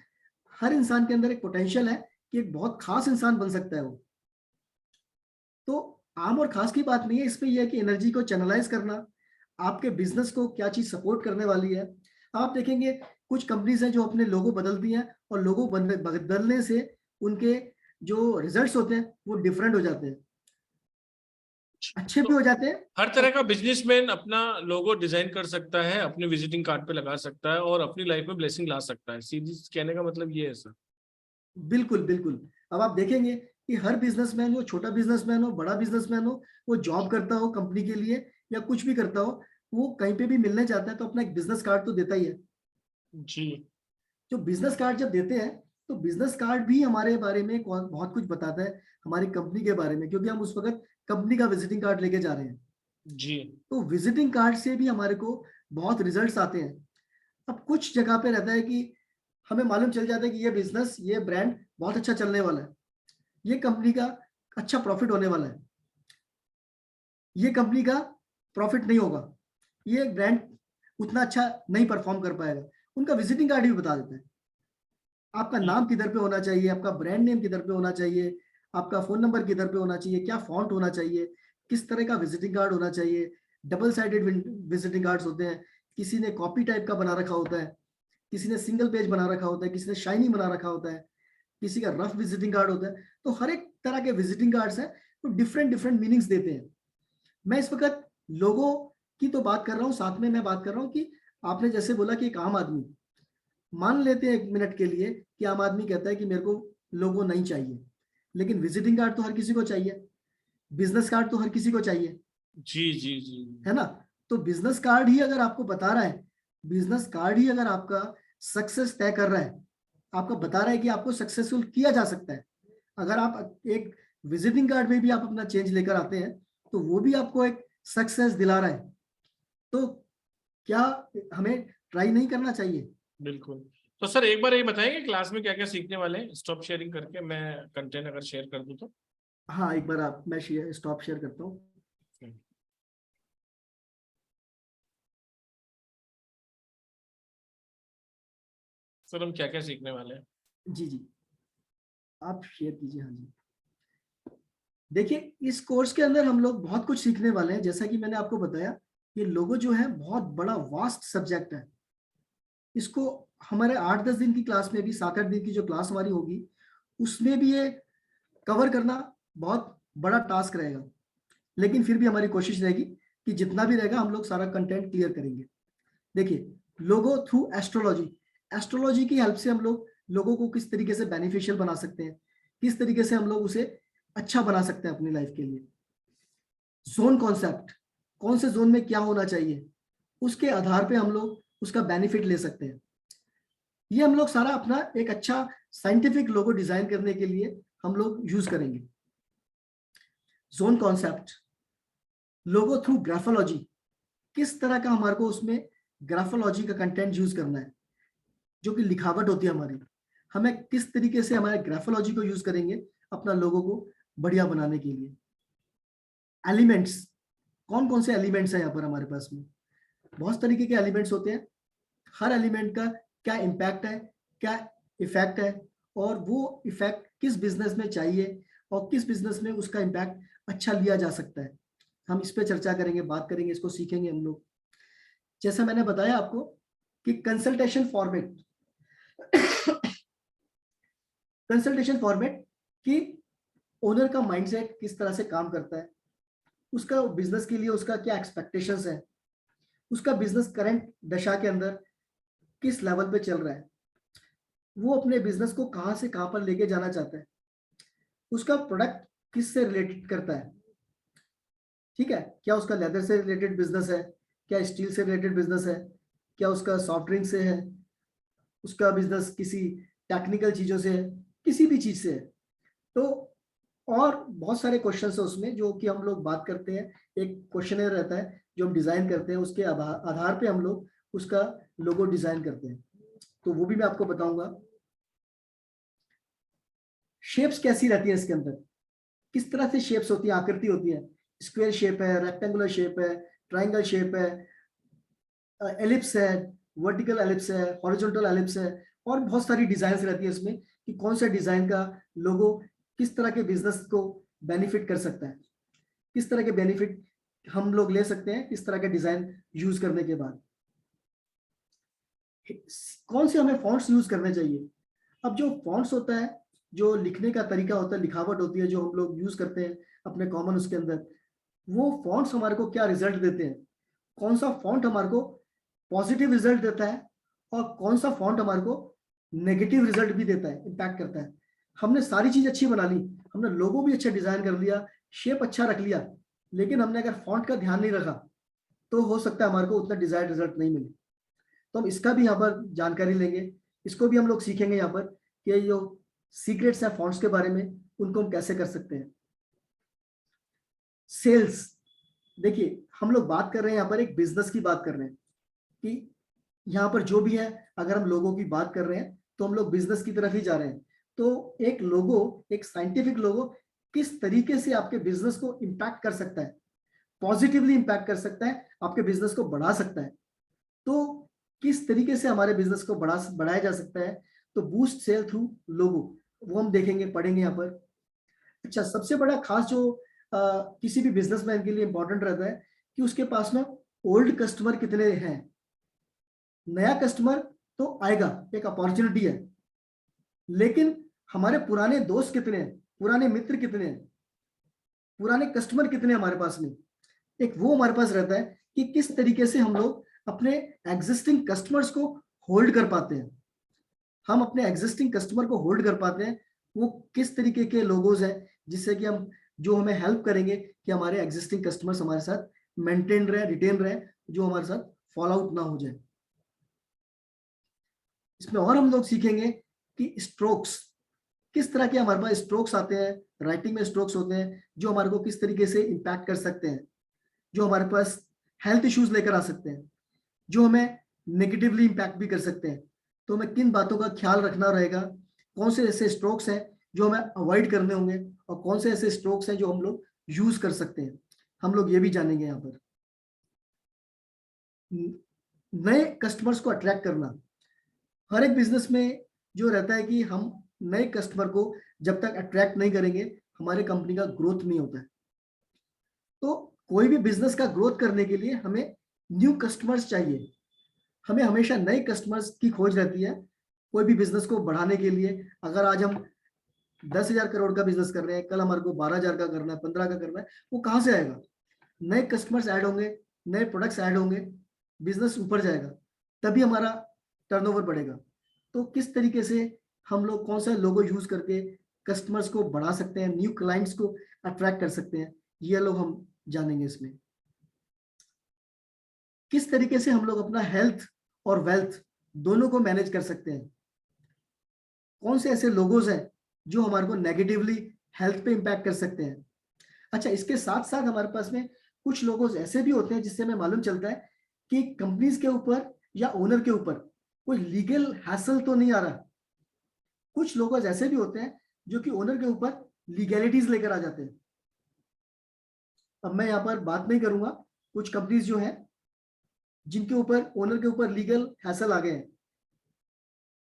हर इंसान के अंदर एक पोटेंशियल है कि एक बहुत खास इंसान बन सकता है वो। तो आम और खास की बात नहीं है, इसमें यह है कि एनर्जी को चैनलाइज करना, आपके बिजनेस को क्या चीज सपोर्ट करने वाली है। आप देखेंगे कुछ कंपनीज हैं जो अपने लोगो बदलती हैं और लोगो बदलने से उनके जो रिजल्ट्स होते हैं वो डिफरेंट हो जाते हैं, अच्छे भी तो हो जाते हैं। हर तरह का बिजनेसमैन अपना लोगो डिजाइन कर सकता है, अपने विजिटिंग कार्ड पे लगा सकता है और अपनी लाइफ में ब्लेसिंग ला सकता है, सीधी कहने का मतलब ये है सर। बिल्कुल बिल्कुल। अब आप देखेंगे कि हर बिजनेसमैन हो, छोटा बिजनेसमैन हो, बड़ा बिजनेसमैन हो, वो जॉब करता हो कंपनी के लिए या कुछ भी करता हो, वो कहीं पे भी मिलने जाता है तो अपना एक बिजनेस कार्ड तो देता ही है। जी जो बिजनेस कार्ड जब देते हैं तो बिजनेस कार्ड भी हमारे बारे में बहुत कुछ बताता है, हमारी कंपनी के बारे में, क्योंकि हम उस वक्त कंपनी का विजिटिंग कार्ड लेके जा रहे हैं। जी तो विजिटिंग कार्ड से भी हमारे को बहुत रिजल्ट्स आते हैं। अब कुछ जगह पे रहता है कि हमें मालूम चल जाता है कि ये बिजनेस, ये ब्रांड बहुत अच्छा चलने वाला है, ये कंपनी का अच्छा प्रॉफिट होने वाला है, ये कंपनी का प्रॉफिट नहीं होगा, ये ब्रांड उतना अच्छा नहीं परफॉर्म कर पाएगा। उनका विजिटिंग कार्ड भी बता देता है आपका नाम किधर पे होना चाहिए, आपका ब्रांड नेम किधर पे होना चाहिए, आपका फोन नंबर किधर पे होना चाहिए, क्या फॉन्ट होना चाहिए, किस तरह का विजिटिंग कार्ड होना चाहिए। डबल साइडेड विजिटिंग कार्ड्स होते हैं, किसी ने कॉपी टाइप का बना रखा होता है, किसी ने सिंगल पेज बना रखा होता है, किसी ने शाइनी बना रखा होता है, किसी का रफ विजिटिंग कार्ड होता है। तो हर एक तरह के विजिटिंग कार्ड्स हैं, तो डिफरेंट डिफरेंट मीनिंग्स देते हैं। मैं इस वक्त लोगों की तो बात कर रहा हूँ, साथ में मैं बात कर रहा हूँ कि आपने जैसे बोला कि एक आम आदमी, मान लेते हैं एक मिनट के लिए कि आम आदमी कहता है कि मेरे को लोगो नहीं चाहिए, लेकिन विजिटिंग कार्ड तो हर किसी को चाहिए, बिजनेस कार्ड तो हर किसी को चाहिए, जी जी जी है ना? तो बिजनेस कार्ड ही अगर आपको बता रहा है, बिजनेस कार्ड ही अगर आपका सक्सेस तय कर रहा है, आपको बता रहा है कि आपको सक्सेसफुल किया जा सकता है, अगर आप एक विजिटिंग कार्ड में भी आप अपना चेंज लेकर आते हैं तो वो भी आपको एक सक्सेस दिला रहा है। तो क्या हमें ट्राई नहीं करना चाहिए? बिल्कुल। तो सर एक बार ये बताएंगे क्लास में क्या क्या सीखने वाले हैं, स्टॉप शेयरिंग करके मैं कंटेंट अगर शेयर कर दूं तो। हाँ, एक बार आप, मैं स्टॉप शेयर करता हूँ। सर हम क्या क्या सीखने वाले हैं? जी जी, आप शेयर कीजिए। हाँ जी, देखिए इस कोर्स के अंदर हम लोग बहुत कुछ सीखने वाले हैं। जैसा कि मैंने आपको बताया, ये लोगो जो है बहुत बड़ा वास्ट सब्जेक्ट है। इसको हमारे 8-10 दिन की क्लास में भी, 7-8 दिन की जो क्लास हमारी होगी उसमें भी ये कवर करना बहुत बड़ा टास्क रहेगा, लेकिन फिर भी हमारी कोशिश रहेगी कि जितना भी रहेगा हम लोग सारा कंटेंट क्लियर करेंगे। देखिए, लोगो थ्रू एस्ट्रोलॉजी, एस्ट्रोलॉजी की हेल्प से हम लोग लोगों को किस तरीके से बेनिफिशियल बना सकते हैं, किस तरीके से हम लोग उसे अच्छा बना सकते हैं अपनी लाइफ के लिए। जोन कॉन्सेप्ट, कौन से जोन में क्या होना चाहिए, उसके आधार पे हम लोग उसका बेनिफिट ले सकते हैं। ये हम लोग सारा अपना एक अच्छा साइंटिफिक लोगो डिजाइन करने के लिए हम लोग यूज करेंगे। जोन कॉन्सेप्ट, लोगो थ्रू ग्राफोलॉजी, किस तरह का हमारे को उसमें ग्राफोलॉजी का कंटेंट यूज करना है, जो कि लिखावट होती है हमारी, हमें किस तरीके से हमारे ग्राफोलॉजी को यूज करेंगे अपना लोगों को बढ़िया बनाने के लिए। एलिमेंट्स, कौन कौन से एलिमेंट्स हैं यहाँ पर हमारे पास में, बहुत तरीके के एलिमेंट्स होते हैं। हर एलिमेंट का क्या इम्पैक्ट है, क्या इफेक्ट है, और वो इफेक्ट किस बिजनेस में चाहिए और किस बिजनेस में उसका इम्पैक्ट अच्छा लिया जा सकता है। हम इस पे चर्चा करेंगे, बात करेंगे, इसको सीखेंगे हम लोग। जैसा मैंने बताया आपको कि कंसल्टेशन फॉर्मेट कंसल्टेशन फॉर्मेट कि ओनर का माइंडसेट किस तरह से काम करता है, उसका बिजनेस के लिए उसका क्या एक्सपेक्टेशंस है, उसका बिजनेस करंट दशा के अंदर किस लेवल पे चल रहा है, वो अपने बिजनेस को कहां से कहां पर लेके जाना चाहता है, उसका प्रोडक्ट किस से रिलेटेड करता है, ठीक है, क्या उसका लेदर से रिलेटेड बिजनेस है, क्या स्टील से रिलेटेड बिजनेस है, क्या उसका सॉफ्ट ड्रिंक से है, उसका बिजनेस किसी टेक्निकल चीजों से है, किसी भी चीज से है। तो और बहुत सारे क्वेश्चंस है उसमें जो कि हम लोग बात करते हैं। एक क्वेश्चनर रहता है जो हम डिजाइन करते हैं, उसके आधार पे हम लोग उसका लोगो डिजाइन करते हैं, तो वो भी मैं आपको बताऊंगा। शेप्स कैसी रहती है इसके अंदर, किस तरह से शेप्स होती है, आकृति होती है, स्क्वायर शेप है, रेक्टेंगुलर शेप है, ट्राइंगल शेप है, एलिप्स है, वर्टिकल एलिप्स है, हॉरिजॉन्टल एलिप्स है, और बहुत सारी डिजाइन रहती है इसमें कि कौन सा डिजाइन का लोगो किस तरह के बिजनेस को बेनिफिट कर सकता है, किस तरह के बेनिफिट हम लोग ले सकते हैं इस तरह के डिजाइन यूज करने के बाद। कौन से हमें फॉन्ट्स यूज करने चाहिए। अब जो फॉन्ट्स होता है, जो लिखने का तरीका होता है, लिखावट होती है जो हम लोग यूज करते हैं अपने कॉमन उसके अंदर, वो फॉन्ट्स हमारे को क्या रिजल्ट देते हैं, कौन सा फॉन्ट हमारे को पॉजिटिव रिजल्ट देता है और कौन सा फॉन्ट हमारे को नेगेटिव रिजल्ट भी देता है, इम्पैक्ट करता है। हमने सारी चीज अच्छी बना ली, हमने लोगो भी अच्छा डिजाइन कर लिया, शेप अच्छा रख लिया, लेकिन हमने अगर फॉन्ट का ध्यान नहीं रखा तो हो सकता है हमारे को उतना डिजायर्ड रिजल्ट नहीं मिले। तो हम इसका भी यहाँ पर जानकारी लेंगे, इसको भी हम लोग सीखेंगे यहाँ पर कि जो सीक्रेट्स है फॉन्ट्स के बारे में उनको हम कैसे कर सकते हैं। सेल्स, देखिए हम लोग बात कर रहे हैं यहाँ पर एक बिजनेस की बात कर रहे हैं कि यहाँ पर जो भी है, अगर हम लोगों की बात कर रहे हैं तो हम लोग बिजनेस की तरफ ही जा रहे हैं। तो एक लोगो, एक साइंटिफिक लोगो किस तरीके से आपके बिजनेस को इम्पैक्ट कर सकता है, पॉजिटिवली इम्पैक्ट कर सकता है, आपके बिजनेस को बढ़ा सकता है। तो किस तरीके से हमारे बिजनेस को बढ़ाया जा सकता है, तो बूस्ट सेल थ्रू लोगो, वो हम देखेंगे, पढ़ेंगे यहाँ पर। अच्छा, सबसे बड़ा खास जो किसी भी बिजनेसमैन के लिए इंपॉर्टेंट रहता है कि उसके पास में ओल्ड कस्टमर कितने हैं। नया कस्टमर तो आएगा, एक अपॉर्चुनिटी है, लेकिन हमारे पुराने दोस्त कितने हैं, पुराने मित्र कितने हैं, पुराने कस्टमर कितने हैं हमारे पास में, एक वो हमारे पास रहता है कि किस तरीके से हम लोग अपने एग्जिस्टिंग कस्टमर्स को होल्ड कर पाते हैं। हम अपने एग्जिस्टिंग कस्टमर को होल्ड कर पाते हैं, वो किस तरीके के लोगोज हैं जिससे कि हम, जो हमें हेल्प करेंगे कि हमारे एग्जिस्टिंग कस्टमर्स हमारे साथ मेंटेन रहे, रिटेन रहे, जो हमारे साथ फॉल आउट ना हो जाए। इसमें और हम लोग सीखेंगे कि स्ट्रोक्स, किस तरह के हमारे पास स्ट्रोक्स आते हैं, राइटिंग में स्ट्रोक्स होते हैं जो हमारे को किस तरीके से इंपैक्ट कर सकते हैं, जो हमारे पास हेल्थ इश्यूज लेकर आ सकते हैं, जो हमें नेगेटिवली इंपैक्ट भी कर सकते हैं। तो हमें किन बातों का ख्याल रखना रहेगा, कौन से ऐसे स्ट्रोक्स हैं जो हमें अवॉइड करने होंगे और कौन से ऐसे स्ट्रोक्स हैं जो हम लोग यूज कर सकते हैं, हम लोग ये भी जानेंगे यहाँ पर। नए कस्टमर्स को अट्रैक्ट करना, हर एक बिजनेस में जो रहता है कि हम नए कस्टमर को जब तक अट्रैक्ट नहीं करेंगे हमारे कंपनी का ग्रोथ नहीं होता है। तो कोई भी बिजनेस का ग्रोथ करने के लिए हमें न्यू कस्टमर्स चाहिए, हमें हमेशा नए कस्टमर्स की खोज रहती है कोई भी बिजनेस को बढ़ाने के लिए। अगर आज हम 10,000 करोड़ का बिजनेस कर रहे हैं, कल हमारे को 12,000 का करना है, 15 का करना है, वो कहाँ से आएगा, नए कस्टमर्स ऐड होंगे, नए प्रोडक्ट्स ऐड होंगे, बिजनेस ऊपर जाएगा, तभी हमारा टर्नओवर बढ़ेगा। तो किस तरीके से हम लोग कौन सा लोगो यूज करके कस्टमर्स को बढ़ा सकते हैं, न्यू क्लाइंट्स को अट्रैक्ट कर सकते हैं, ये लोग हम जानेंगे इसमें। किस तरीके से हम लोग अपना हेल्थ और वेल्थ दोनों को मैनेज कर सकते हैं, कौन से ऐसे लोगोज हैं जो हमारे को नेगेटिवली हेल्थ पे इंपैक्ट कर सकते हैं। अच्छा, इसके साथ साथ हमारे पास में कुछ लोगोज ऐसे भी होते हैं जिससे हमें मालूम चलता है कि कंपनीज के ऊपर या ओनर के ऊपर कोई लीगल हैसल तो नहीं आ रहा। कुछ लोगोज ऐसे भी होते हैं जो कि ओनर के ऊपर लीगैलिटीज लेकर आ जाते हैं। अब मैं यहाँ पर बात नहीं करूंगा, कुछ कंपनीज जो हैं जिनके ऊपर, ओनर के ऊपर लीगल हैसल आ गए हैं,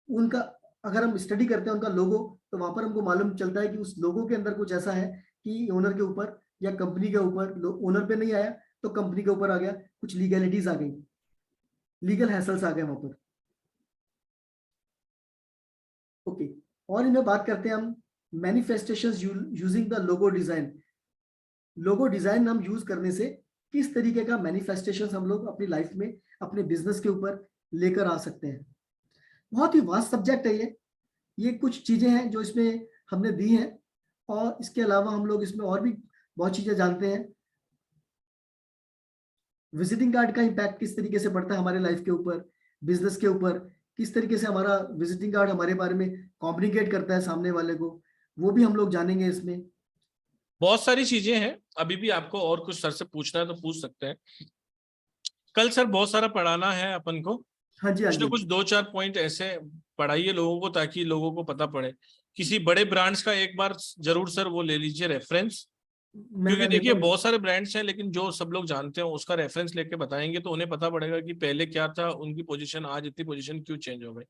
उनका अगर हम स्टडी करते हैं उनका लोगो, तो वहां पर हमको मालूम चलता है कि उस लोगो के अंदर कुछ ऐसा है कि ओनर के ऊपर या कंपनी के ऊपर, ओनर पे नहीं आया तो कंपनी के ऊपर आ गया, कुछ लीगैलिटीज आ गई, लीगल हैसल्स आ गए वहां पर। ओके, और इनमें बात करते हैं हम manifestations using the logo design. Logo design हम यूज करने से किस तरीके का मैनिफेस्टेशंस हम लोग अपनी लाइफ में, अपने बिजनेस के ऊपर लेकर आ सकते हैं। बहुत ही वास्ट सब्जेक्ट है ये कुछ चीजें हैं जो इसमें हमने दी हैं, और इसके अलावा हम लोग इसमें और भी बहुत चीजें जानते हैं। विजिटिंग कार्ड का इम्पैक्ट किस तरीके से पड़ता है हमारे लाइफ के ऊपर, बिजनेस के ऊपर, किस तरीके से हमारा विजिटिंग कार्ड हमारे बारे में कम्युनिकेट करता है सामने वाले को, वो भी हम लोग जानेंगे इसमें। बहुत सारी चीजें हैं, अभी भी आपको और कुछ सर से पूछना है तो पूछ सकते हैं। कल सर बहुत सारा पढ़ाना है अपन को, हाँ जी, हाँ कुछ ना जी। कुछ 2-4 पॉइंट ऐसे पढ़ाइए लोगों को ताकि लोगों को पता पड़े। किसी बड़े ब्रांड्स का एक बार जरूर सर वो ले लीजिए रेफरेंस, क्योंकि मैं लेता देखिए हूँ। बहुत सारे ब्रांड्स हैं लेकिन जो सब लोग जानते हैं उसका रेफरेंस लेके बताएंगे तो उन्हें पता पड़ेगा कि पहले क्या था, उनकी पोजीशन आज इतनी पोजीशन क्यों चेंज हो गई।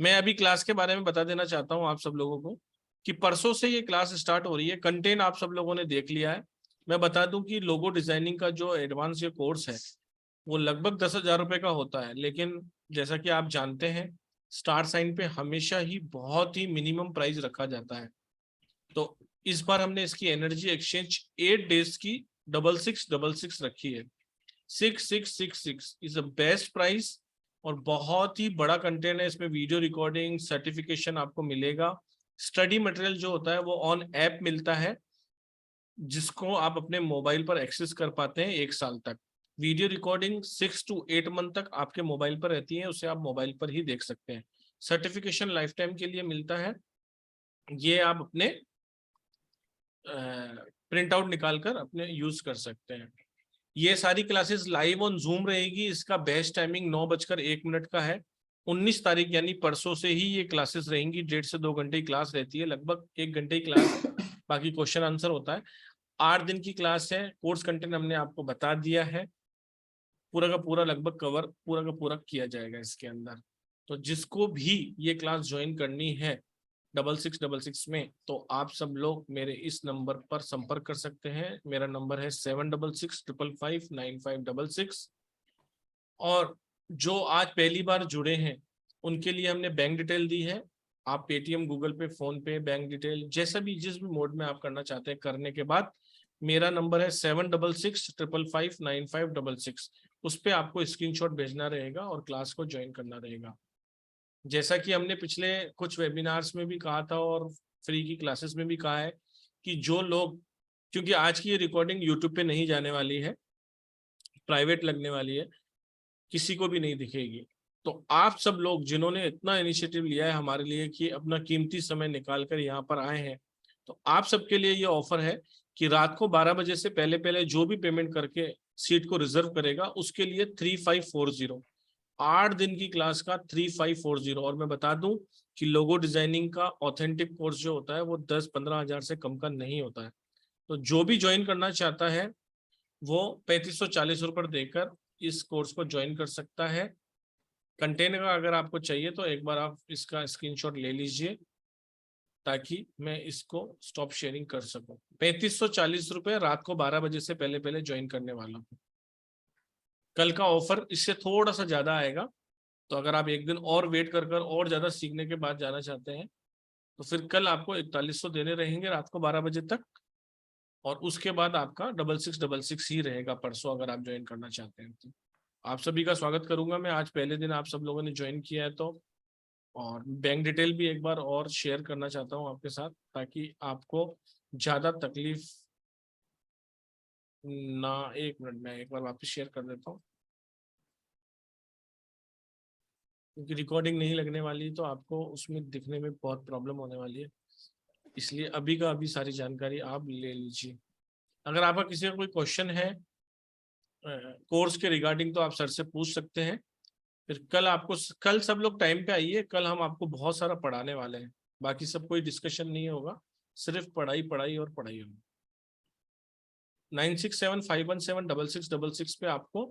मैं अभी क्लास के बारे में बता देना चाहता हूँ आप सब लोगों को कि परसों से ये क्लास स्टार्ट हो रही है। कंटेंट आप सब लोगों ने देख लिया है। मैं बता दूं कि लोगो डिजाइनिंग का जो एडवांस ये कोर्स है वो लगभग 10,000 रुपए का होता है, लेकिन जैसा कि आप जानते हैं स्टार साइन पे हमेशा ही बहुत ही मिनिमम प्राइस रखा जाता है। तो इस बार हमने इसकी एनर्जी एक्सचेंज 8 डेज की 6666 रखी है। 6666 इज द बेस्ट प्राइस और बहुत ही बड़ा कंटेंट है। इसमें वीडियो रिकॉर्डिंग, सर्टिफिकेशन आपको मिलेगा। स्टडी मटेरियल जो होता है वो ऑन ऐप मिलता है जिसको आप अपने मोबाइल पर एक्सेस कर पाते हैं 1 साल तक। वीडियो रिकॉर्डिंग 6 to 8 मंथ तक आपके मोबाइल पर रहती है, उसे आप मोबाइल पर ही देख सकते हैं। सर्टिफिकेशन लाइफ टाइम के लिए मिलता है, ये आप अपने प्रिंट आउट निकाल कर अपने यूज कर सकते हैं। ये सारी क्लासेस लाइव ऑन जूम रहेगी। इसका बेस्ट टाइमिंग 9:01 का है। 19 तारीख यानी परसों से ही ये क्लासेस रहेंगी। 1.5 से 2 घंटे की क्लास रहती है, लगभग 1 घंटे की क्लास, बाकी क्वेश्चन आंसर होता है। 8 दिन की क्लास है। कोर्स कंटेंट हमने आपको बता दिया है, पूरा का पूरा लगभग कवर पूरा का पूरा किया जाएगा इसके अंदर। तो जिसको भी ये क्लास ज्वाइन करनी है 6666 में, तो आप सब लोग मेरे इस नंबर पर संपर्क कर सकते हैं। मेरा नंबर है 7665559566। और जो आज पहली बार जुड़े हैं उनके लिए हमने बैंक डिटेल दी है। आप पेटीएम, गूगल पे, फोन पे, बैंक डिटेल जैसा भी जिस भी मोड में आप करना चाहते हैं करने के बाद मेरा नंबर है 7665559566। उस पर आपको स्क्रीनशॉट भेजना रहेगा और क्लास को ज्वाइन करना रहेगा। जैसा कि हमने पिछले कुछ वेबिनार्स में भी कहा था और फ्री की क्लासेस में भी कहा है कि जो लोग, क्योंकि आज की ये रिकॉर्डिंग यूट्यूब पे नहीं जाने वाली है, प्राइवेट लगने वाली है, किसी को भी नहीं दिखेगी। तो आप सब लोग जिन्होंने इतना इनिशिएटिव लिया है हमारे लिए कि अपना कीमती समय निकाल कर यहाँ पर आए हैं, तो आप सबके लिए ये ऑफर है कि रात को 12 बजे से पहले पहले जो भी पेमेंट करके सीट को रिजर्व करेगा उसके लिए 3540, 8 दिन की क्लास का 3540। और मैं बता दूं कि लोगो डिजाइनिंग का ऑथेंटिक कोर्स जो होता है वो 10-15 हजार से कम का नहीं होता है। तो जो भी ज्वाइन करना चाहता है वो 3540 रुपये देकर इस कोर्स को ज्वाइन कर सकता है। कंटेंट का अगर आपको चाहिए तो एक बार आप इसका स्क्रीनशॉट ले लीजिए ताकि मैं इसको स्टॉप शेयरिंग कर सकूं। 3540 रुपये रात को 12 बजे से पहले पहले ज्वाइन करने वाला हूं। कल का ऑफर इससे थोड़ा सा ज्यादा आएगा, तो अगर आप एक दिन और वेट कर कर और ज्यादा सीखने के बाद जाना चाहते हैं तो फिर कल आपको 4100 देने रहेंगे रात को 12 बजे तक, और उसके बाद आपका 6666 ही रहेगा परसों अगर आप ज्वाइन करना चाहते हैं तो। आप सभी का स्वागत करूंगा मैं। आज पहले दिन आप सब लोगों ने ज्वाइन किया है तो, और बैंक डिटेल भी एक बार और शेयर करना चाहता हूं आपके साथ ताकि आपको ज्यादा तकलीफ ना। 1 मिनट में एक बार वापस शेयर कर देता हूँ क्योंकि रिकॉर्डिंग नहीं लगने वाली तो आपको उसमें दिखने में बहुत प्रॉब्लम होने वाली है, इसलिए अभी का अभी सारी जानकारी आप ले लीजिए। अगर आपका किसी का कोई क्वेश्चन है कोर्स के रिगार्डिंग तो आप सर से पूछ सकते हैं। फिर कल सब लोग टाइम पे आइए, कल हम आपको बहुत सारा पढ़ाने वाले हैं। बाकी सब कोई डिस्कशन नहीं होगा, सिर्फ पढ़ाई पढ़ाई और पढ़ाई होगी। 9675176666 पे आपको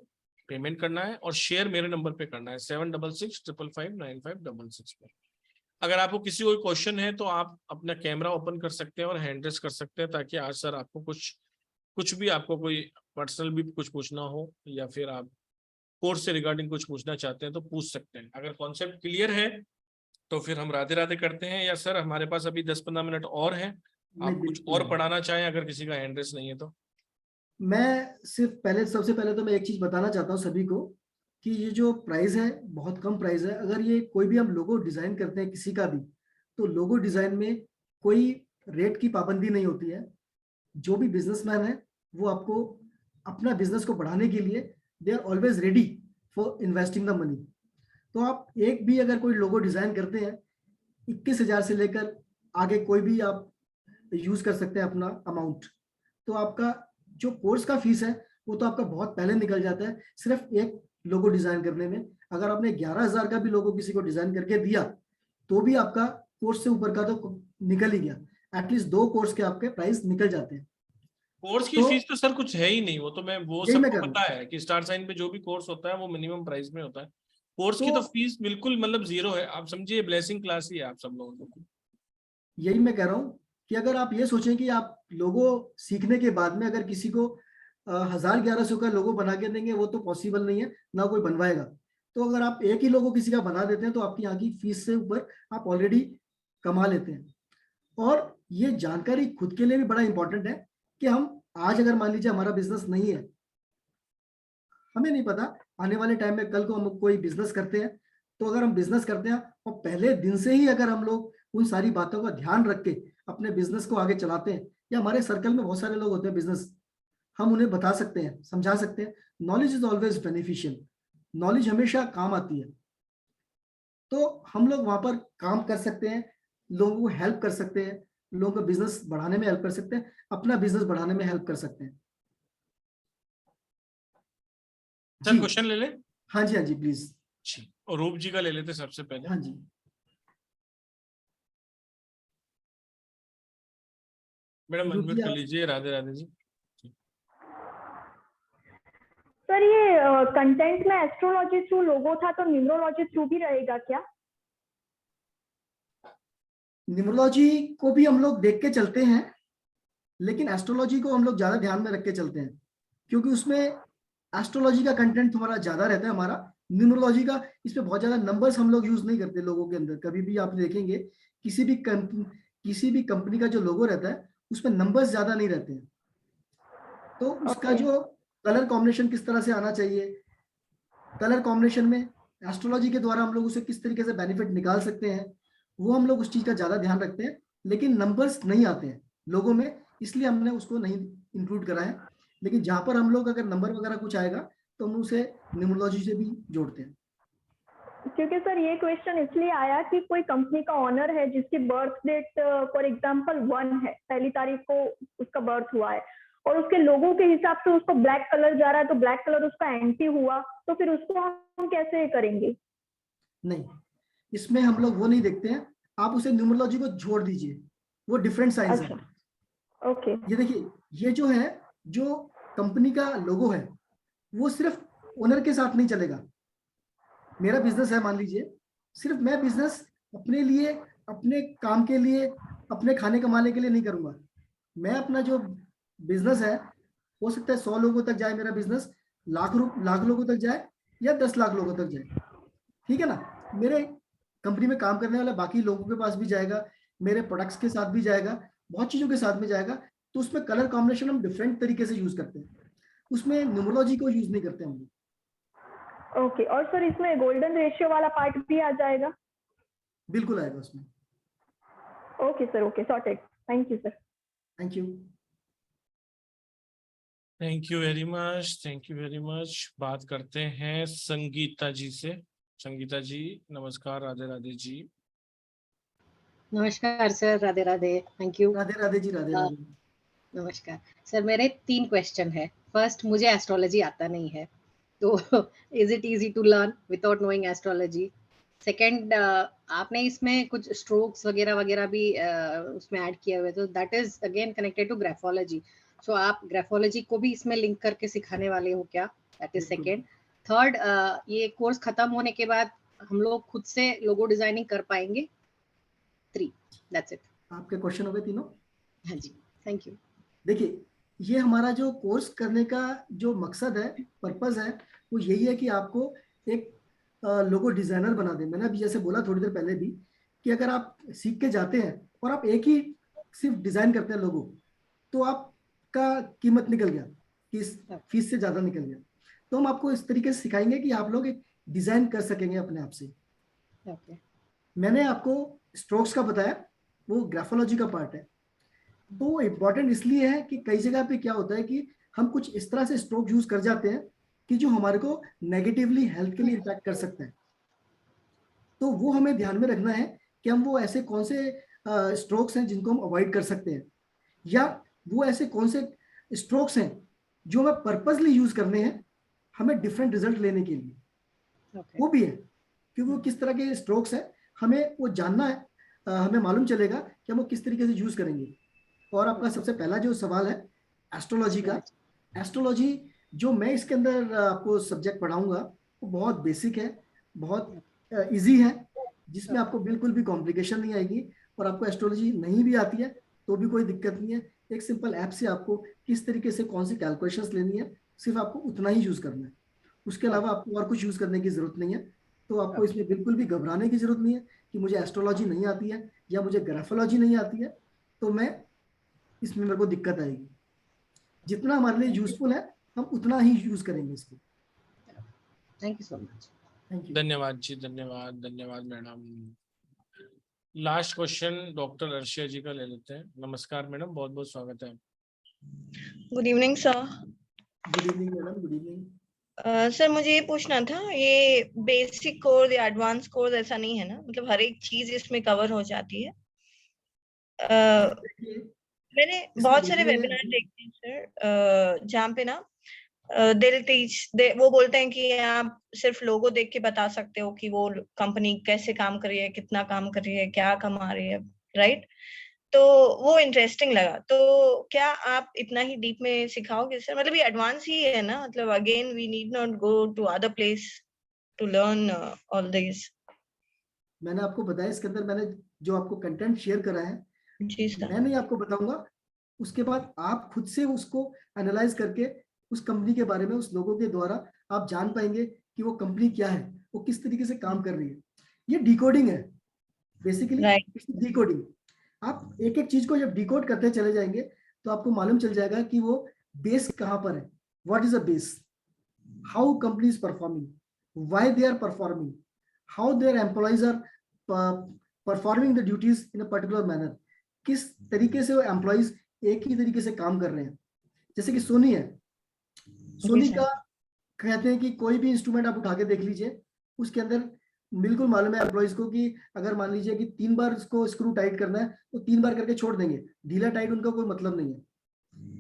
पेमेंट करना है और शेयर मेरे नंबर पे करना है 7665559566 पे। अगर आपको किसी कोई क्वेश्चन है तो आप अपना कैमरा ओपन कर सकते हैं और हैंड रेस कर सकते हैं ताकि आज सर आपको कुछ कुछ भी आपको कोई पर्सनल भी कुछ पूछना हो या फिर आप कोर्स से रिगार्डिंग कुछ पूछना चाहते हैं तो पूछ सकते हैं। अगर कॉन्सेप्ट क्लियर है तो फिर हम राधे राधे करते हैं, या सर हमारे पास अभी 10-15 मिनट और हैं, नहीं, आप कुछ बिल्कुल और नहीं। पढ़ाना चाहें अगर किसी का हैंड रेस नहीं है तो। मैं सिर्फ पहले सबसे पहले तो मैं एक चीज बताना चाहता हूँ सभी को कि ये जो प्राइस है बहुत कम प्राइस है। अगर ये कोई भी हम लोगो डिजाइन करते हैं किसी का भी, तो लोगो डिजाइन में कोई रेट की पाबंदी नहीं होती है। जो भी बिजनेसमैन है वो आपको अपना बिजनेस को बढ़ाने के लिए they are always ready for investing the money. तो आप एक भी अगर कोई लोगो डिजाइन करते हैं 21,000 से लेकर आगे कोई भी आप यूज कर सकते हैं अपना अमाउंट। तो आपका जो कोर्स का फीस है वो तो आपका बहुत पहले निकल जाता है सिर्फ एक लोगो डिजाइन करने में। अगर आपने 11,000 का भी लोगो किसी को डिजाइन करके दिया तो भी आपका कोर्स से ऊपर का तो निकल ही गया। एटलीस्ट 2 कोर्स के आपके प्राइस निकल जाते हैं। कोर्स की तो फीस तो सर कुछ है ही नहीं, वो तो मैं वो यही मैं सबको कर रहा पता हूँ। है कि स्टार साइन पे जो भी कोर्स होता है वो मिनिमम प्राइस में होता है। कोर्स तो की तो फीस बिल्कुल मतलब जीरो है, आप समझिए ब्लेसिंग क्लास ही है आप सब लोगों को। यही मैं कह रहा हूँ कि अगर आप ये सोचें कि आप लोगो सीखने के बाद में अगर किसी को 1,000-1,100 का लोगो बना के देंगे, वो तो पॉसिबल नहीं है, ना कोई बनवाएगा। तो अगर आप एक ही लोगो किसी का बना देते हैं तो आपकी यहाँ की फीस से ऊपर आप ऑलरेडी कमा लेते हैं। और ये जानकारी खुद के लिए भी बड़ा इंपॉर्टेंट है कि हम आज अगर मान लीजिए हमारा बिजनेस नहीं है, हमें नहीं पता आने वाले टाइम में कल को हम कोई बिजनेस करते हैं, तो अगर हम बिजनेस करते हैं और पहले दिन से ही अगर हम लोग उन सारी बातों का ध्यान रख के अपने बिजनेस को आगे चलाते हैं, या हमारे सर्कल में बहुत सारे लोग होते हैं बिजनेस, हम उन्हें बता सकते हैं, समझा सकते हैं। Knowledge is always beneficial, knowledge हमेशा काम आती है। तो हम लोग वहां पर काम कर सकते हैं, लोगों को हेल्प कर सकते हैं, लोगों का बिजनेस बढ़ाने में हेल्प कर सकते हैं, अपना बिजनेस बढ़ाने में हेल्प कर सकते हैं। सर जी क्वेश्चन ले ले। हाँ जी, हाँ जी प्लीज। जी, और रूप जी का ले लेते सबसे पहले। हाँ जी, मैडम रूप जी अनम्यूट कर आप। लीजिए। राधे राधे जी। सर ये कंटेंट में एस्ट्रोलॉजी थ्रू लोगो था, तो न्यूमरोलॉजी थ्रू भी रहेगा क्या? न्यूमरोलॉजी को भी हम लोग देख के चलते हैं, लेकिन एस्ट्रोलॉजी को हम लोग ज्यादा ध्यान में रख के चलते हैं, क्योंकि उसमें एस्ट्रोलॉजी का कंटेंट हमारा ज्यादा रहता है। हमारा न्यूमरोलॉजी का इसमें बहुत ज्यादा नंबर्स हम लोग यूज नहीं करते लोगों के अंदर। कभी भी आप देखेंगे किसी भी कंपनी का जो लोगो रहता है उसमें नंबर्स ज्यादा नहीं रहते हैं। तो उसका ओके। जो कलर कॉम्बिनेशन किस तरह से आना चाहिए, कलर कॉम्बिनेशन में एस्ट्रोलॉजी के द्वारा हम लोग उसे किस तरीके से बेनिफिट निकाल सकते हैं, वो हम लोग उस चीज का ज्यादा ध्यान रखते हैं। लेकिन नंबर्स नहीं आते हैं लोगों में, इसलिए हमने उसको नहीं इंक्लूड करा है। लेकिन जहां पर हम लोग अगर नंबर वगैरह कुछ आएगा तो हम उसे न्यूमरोलॉजी से भी जोड़ते हैं। क्योंकि सर ये क्वेश्चन इसलिए आया कि कोई कंपनी का ऑनर है जिसकी बर्थ डेट फॉर एग्जांपल 1 है, 1 तारीख को उसका बर्थ हुआ है, और उसके लोगों के हिसाब से उसको ब्लैक कलर जा रहा है, तो ब्लैक कलर उसका एंटी हुआ, तो फिर उसको हम कैसे करेंगे? नहीं, इसमें हम लोग वो नहीं देखते हैं। आप उसे न्यूमरोलॉजी को जोड़ दीजिए, वो डिफरेंट साइंस है। अच्छा, ओके। ये देखिए, ये जो है, जो कंपनी का लोगो है वो सिर्फ ओनर के साथ नहीं चलेगा। मेरा बिजनेस है मान लीजिए, सिर्फ मैं बिजनेस अपने लिए, अपने काम के लिए, अपने खाने कमाने के लिए नहीं करूंगा। मैं अपना जो बिजनेस है, हो सकता है 100 लोगों तक जाए मेरा बिजनेस, लाख लोगों तक जाए, या 10 लाख लोगों तक जाए, ठीक है ना। मेरे कंपनी में काम करने वाले बाकी लोगों के पास भी जाएगा, मेरे प्रोडक्ट्स के साथ भी जाएगा, बहुत चीजों के साथ में जाएगा। तो उसमें कलर कॉम्बिनेशन हम डिफरेंट तरीके से यूज करते हैं, उसमें न्यूमरोलॉजी को यूज नहीं करते हम लोग। ओके, और सर इसमें गोल्डन रेशियो वाला पार्ट भी आ जाएगा? बिल्कुल आएगा उसमें। Okay sir, okay, sorted. Thank you sir. Thank you. Thank you very much, thank you very much. बात करते हैं संगीता जी से। संगीता जी नमस्कार। राधे राधे जी। नमस्कार sir, Radhe Radhe. Thank you. Radhe Radhe ji, Radhe Radhe. नमस्कार सर, मेरे 3 क्वेश्चन है। फर्स्ट, मुझे एस्ट्रोलॉजी आता नहीं है, तो is it easy to learn without knowing astrology? Second, आपने इसमें कुछ स्ट्रोक्स वगैरह वगैरह भी उसमें ऐड किए हुए, तो that is again connected to graphology. So आप ग्राफोलॉजी को भी इसमें लिंक करके सिखाने वाले हो क्या? That is second. थर्ड, ये कोर्स खत्म होने के बाद हम लोग खुद से लोगो डिजाइनिंग कर पाएंगे? 3, दैट्स इट। आपके क्वेश्चन हो गए तीनों। हाँ जी, थैंक यू। देखिए, ये हमारा जो कोर्स करने का जो मकसद है, पर्पस है, वो यही है कि आपको एक लोगो डिजाइनर बना दे। मैंने अभी जैसे बोला थोड़ी देर पहले भी कि अगर आप सीख के जाते हैं और आप एक ही सिर्फ डिजाइन करते हैं लोगो, तो आपका कीमत निकल गया, कि फीस से ज्यादा निकल गया। तो हम आपको इस तरीके से सिखाएंगे कि आप लोग एक डिजाइन कर सकेंगे अपने आप से। ओके मैंने आपको स्ट्रोक्स का बताया, वो ग्राफोलॉजी का पार्ट है। तो इम्पोर्टेंट इसलिए है कि कई जगह पे क्या होता है कि हम कुछ इस तरह से स्ट्रोक यूज कर जाते हैं कि जो हमारे को नेगेटिवली हेल्थ के लिए इम्पैक्ट कर सकता है। तो वो हमें ध्यान में रखना है कि हम वो ऐसे कौन से स्ट्रोक्स हैं जिनको हम अवॉइड कर सकते हैं, या वो ऐसे कौन से स्ट्रोक्स हैं जो हमें पर्पसली यूज करने हैं हमें डिफरेंट रिजल्ट लेने के लिए। ओके वो भी है, क्योंकि वो किस तरह के स्ट्रोक्स हैं हमें वो जानना है, हमें मालूम चलेगा कि हम वो किस तरीके से यूज करेंगे। और आपका सबसे पहला जो सवाल है एस्ट्रोलॉजी का, एस्ट्रोलॉजी जो मैं इसके अंदर आपको सब्जेक्ट पढ़ाऊंगा वो बहुत बेसिक है, बहुत इजी है, जिसमें आपको बिल्कुल भी कॉम्प्लिकेशन नहीं आएगी। और आपको एस्ट्रोलॉजी नहीं भी आती है तो भी कोई दिक्कत नहीं है। एक सिंपल ऐप से आपको किस तरीके से कौन सी कैलकुलेशंस लेनी है सिर्फ आपको उतना ही यूज करना है, उसके अलावा आपको और कुछ यूज करने की जरूरत नहीं है। तो आपको इसमें बिल्कुल भी घबराने की जरूरत नहीं है कि मुझे एस्ट्रोलॉजी नहीं आती है या मुझे ग्राफोलॉजी नहीं आती है तो मैं इसमें मेरे को दिक्कत आएगी। जितना हमारे लिए यूजफुल है हम उतना ही यूज करेंगे इसको। Thank you so much. Thank you. धन्यवाद जी, धन्यवाद, धन्यवाद madam. Last question doctor Arshia ji का ले लेते हैं। नमस्कार मैडम, बहुत बहुत स्वागत है। Good evening sir. Good evening madam, good evening. Sir मुझे ये पूछना था, ये बेसिक कोर्स या एडवांस कोर्स ऐसा नहीं है ना, मतलब हर एक चीज इसमें कवर हो जाती है? मैंने बहुत सारे वेबिनार देखे हैं सर, जहाँ पे ना दिल टीच वो बोलते हैं कि आप सिर्फ लोगो देख के बता सकते हो कि वो कंपनी कैसे काम कर रही है, कितना काम कर रही है, क्या कमा रही है, राइट? तो वो इंटरेस्टिंग लगा। तो क्या आप इतना ही डीप में सिखाओगे सर? मतलब ये एडवांस ही है ना, मतलब again we need not go to other place to learn all this. मैंने आपको बताया इसके अंदर मैंने जो आपको कंटेंट शेयर करा है जी सर। मैं नहीं आपको बताऊंगा, उसके बाद आप खुद से उसको एनालाइज करके उस कंपनी के बारे में उस लोगों के द्वारा आप जान पाएंगे कि वो कंपनी क्या है, वो किस तरीके से काम कर रही है। ये डिकोडिंग है बेसिकली, डिकोडिंग। आप एक एक चीज को जब डिकोड करते चले जाएंगे तो आपको मालूम चल जाएगा कि वो बेस कहाँ पर है, what is a base, how company is performing, why they are performing, how their employees are performing the duties in a particular manner, किस तरीके से वो एम्प्लॉइज एक ही तरीके से काम कर रहे हैं। जैसे कि सोनी है, सोनी का कहते हैं कि कोई भी इंस्ट्रूमेंट आप उठा के देख लीजिए, उसके अंदर बिल्कुल मालूम है एम्प्लॉइज को कि अगर मान लीजिए कि 3 बार इसको स्क्रू टाइट करना है तो 3 बार करके छोड़ देंगे, ढीला टाइट उनका कोई मतलब नहीं है।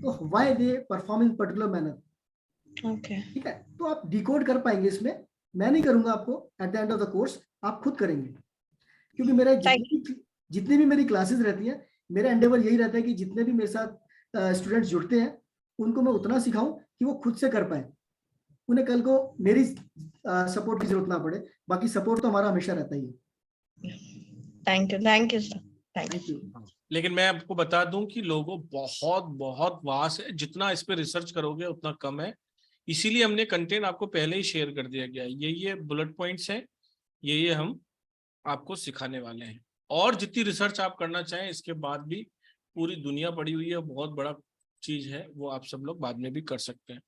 तो why they perform in particular manner. Okay ठीक है, तो आप डिकोड कर पाएंगे इसमें, मैं नहीं करूंगा आपको, at the end of the course आप खुद करेंगे। क्योंकि मेरे जितनी भी मेरी क्लासेस रहती हैं, मेरा एंडेवर यही रहता है कि जितने भी मेरे साथ स्टूडेंट्स जुड़ते हैं उनको मैं उतना सिखाऊं कि वो खुद से कर पाए, उन्हें कल को मेरी सपोर्ट की जरूरत ना पड़े। बाकी सपोर्ट तो हमारा हमेशा रहता ही है। Thank you sir, thank you. लेकिन मैं आपको बता दूं कि लोगो बहुत बहुत वास्ट है, जितना इस पे रिसर्च करोगे उतना कम है। इसीलिए हमने कंटेंट आपको पहले ही शेयर कर दिया गया है। ये बुलेट पॉइंट्स हैं, ये हम आपको सिखाने वाले हैं। और जितनी रिसर्च आप करना चाहें इसके बाद भी पूरी दुनिया पड़ी हुई है, बहुत बड़ा चीज है, वो आप सब लोग बाद में भी कर सकते हैं।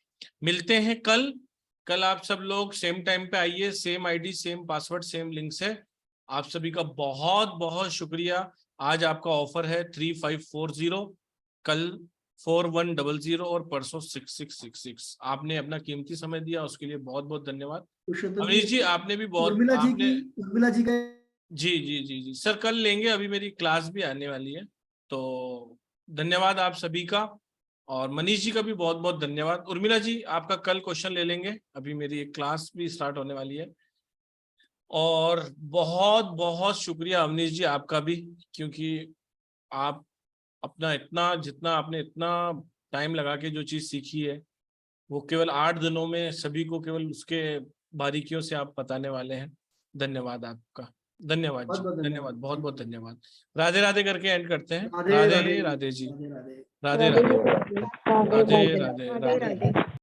मिलते हैं कल आप सब लोग सेम टाइम पे आइए, same ID, same password, same link से। आप सभी का बहुत बहुत शुक्रिया। आज आपका ऑफर है 3540, कल 4100 और परसों 6666। आपने अपना कीमती समय दिया, उसके लिए बहुत बहुत धन्यवाद। अमरीश जी आपने भी बहुत, उर्मिला जी का जी जी जी जी सर, कल लेंगे, अभी मेरी क्लास भी आने वाली है। तो धन्यवाद आप सभी का, और मनीष जी का भी बहुत बहुत धन्यवाद। उर्मिला जी आपका कल क्वेश्चन ले लेंगे, अभी मेरी एक क्लास भी स्टार्ट होने वाली है। और बहुत बहुत शुक्रिया अमनीश जी आपका भी, क्योंकि आप अपना जितना आपने इतना टाइम लगा के जो चीज सीखी है वो केवल 8 दिनों में सभी को केवल उसके बारीकियों से आप बताने वाले हैं। धन्यवाद आपका। धन्यवाद बहुत बहुत जी, धन्यवाद। धन्यवाद, बहुत बहुत धन्यवाद। राधे राधे करके एंड करते हैं। राधे राधे राधे राधे जी, राधे राधे। राधे राधे, राधे राधे, राधे राधे।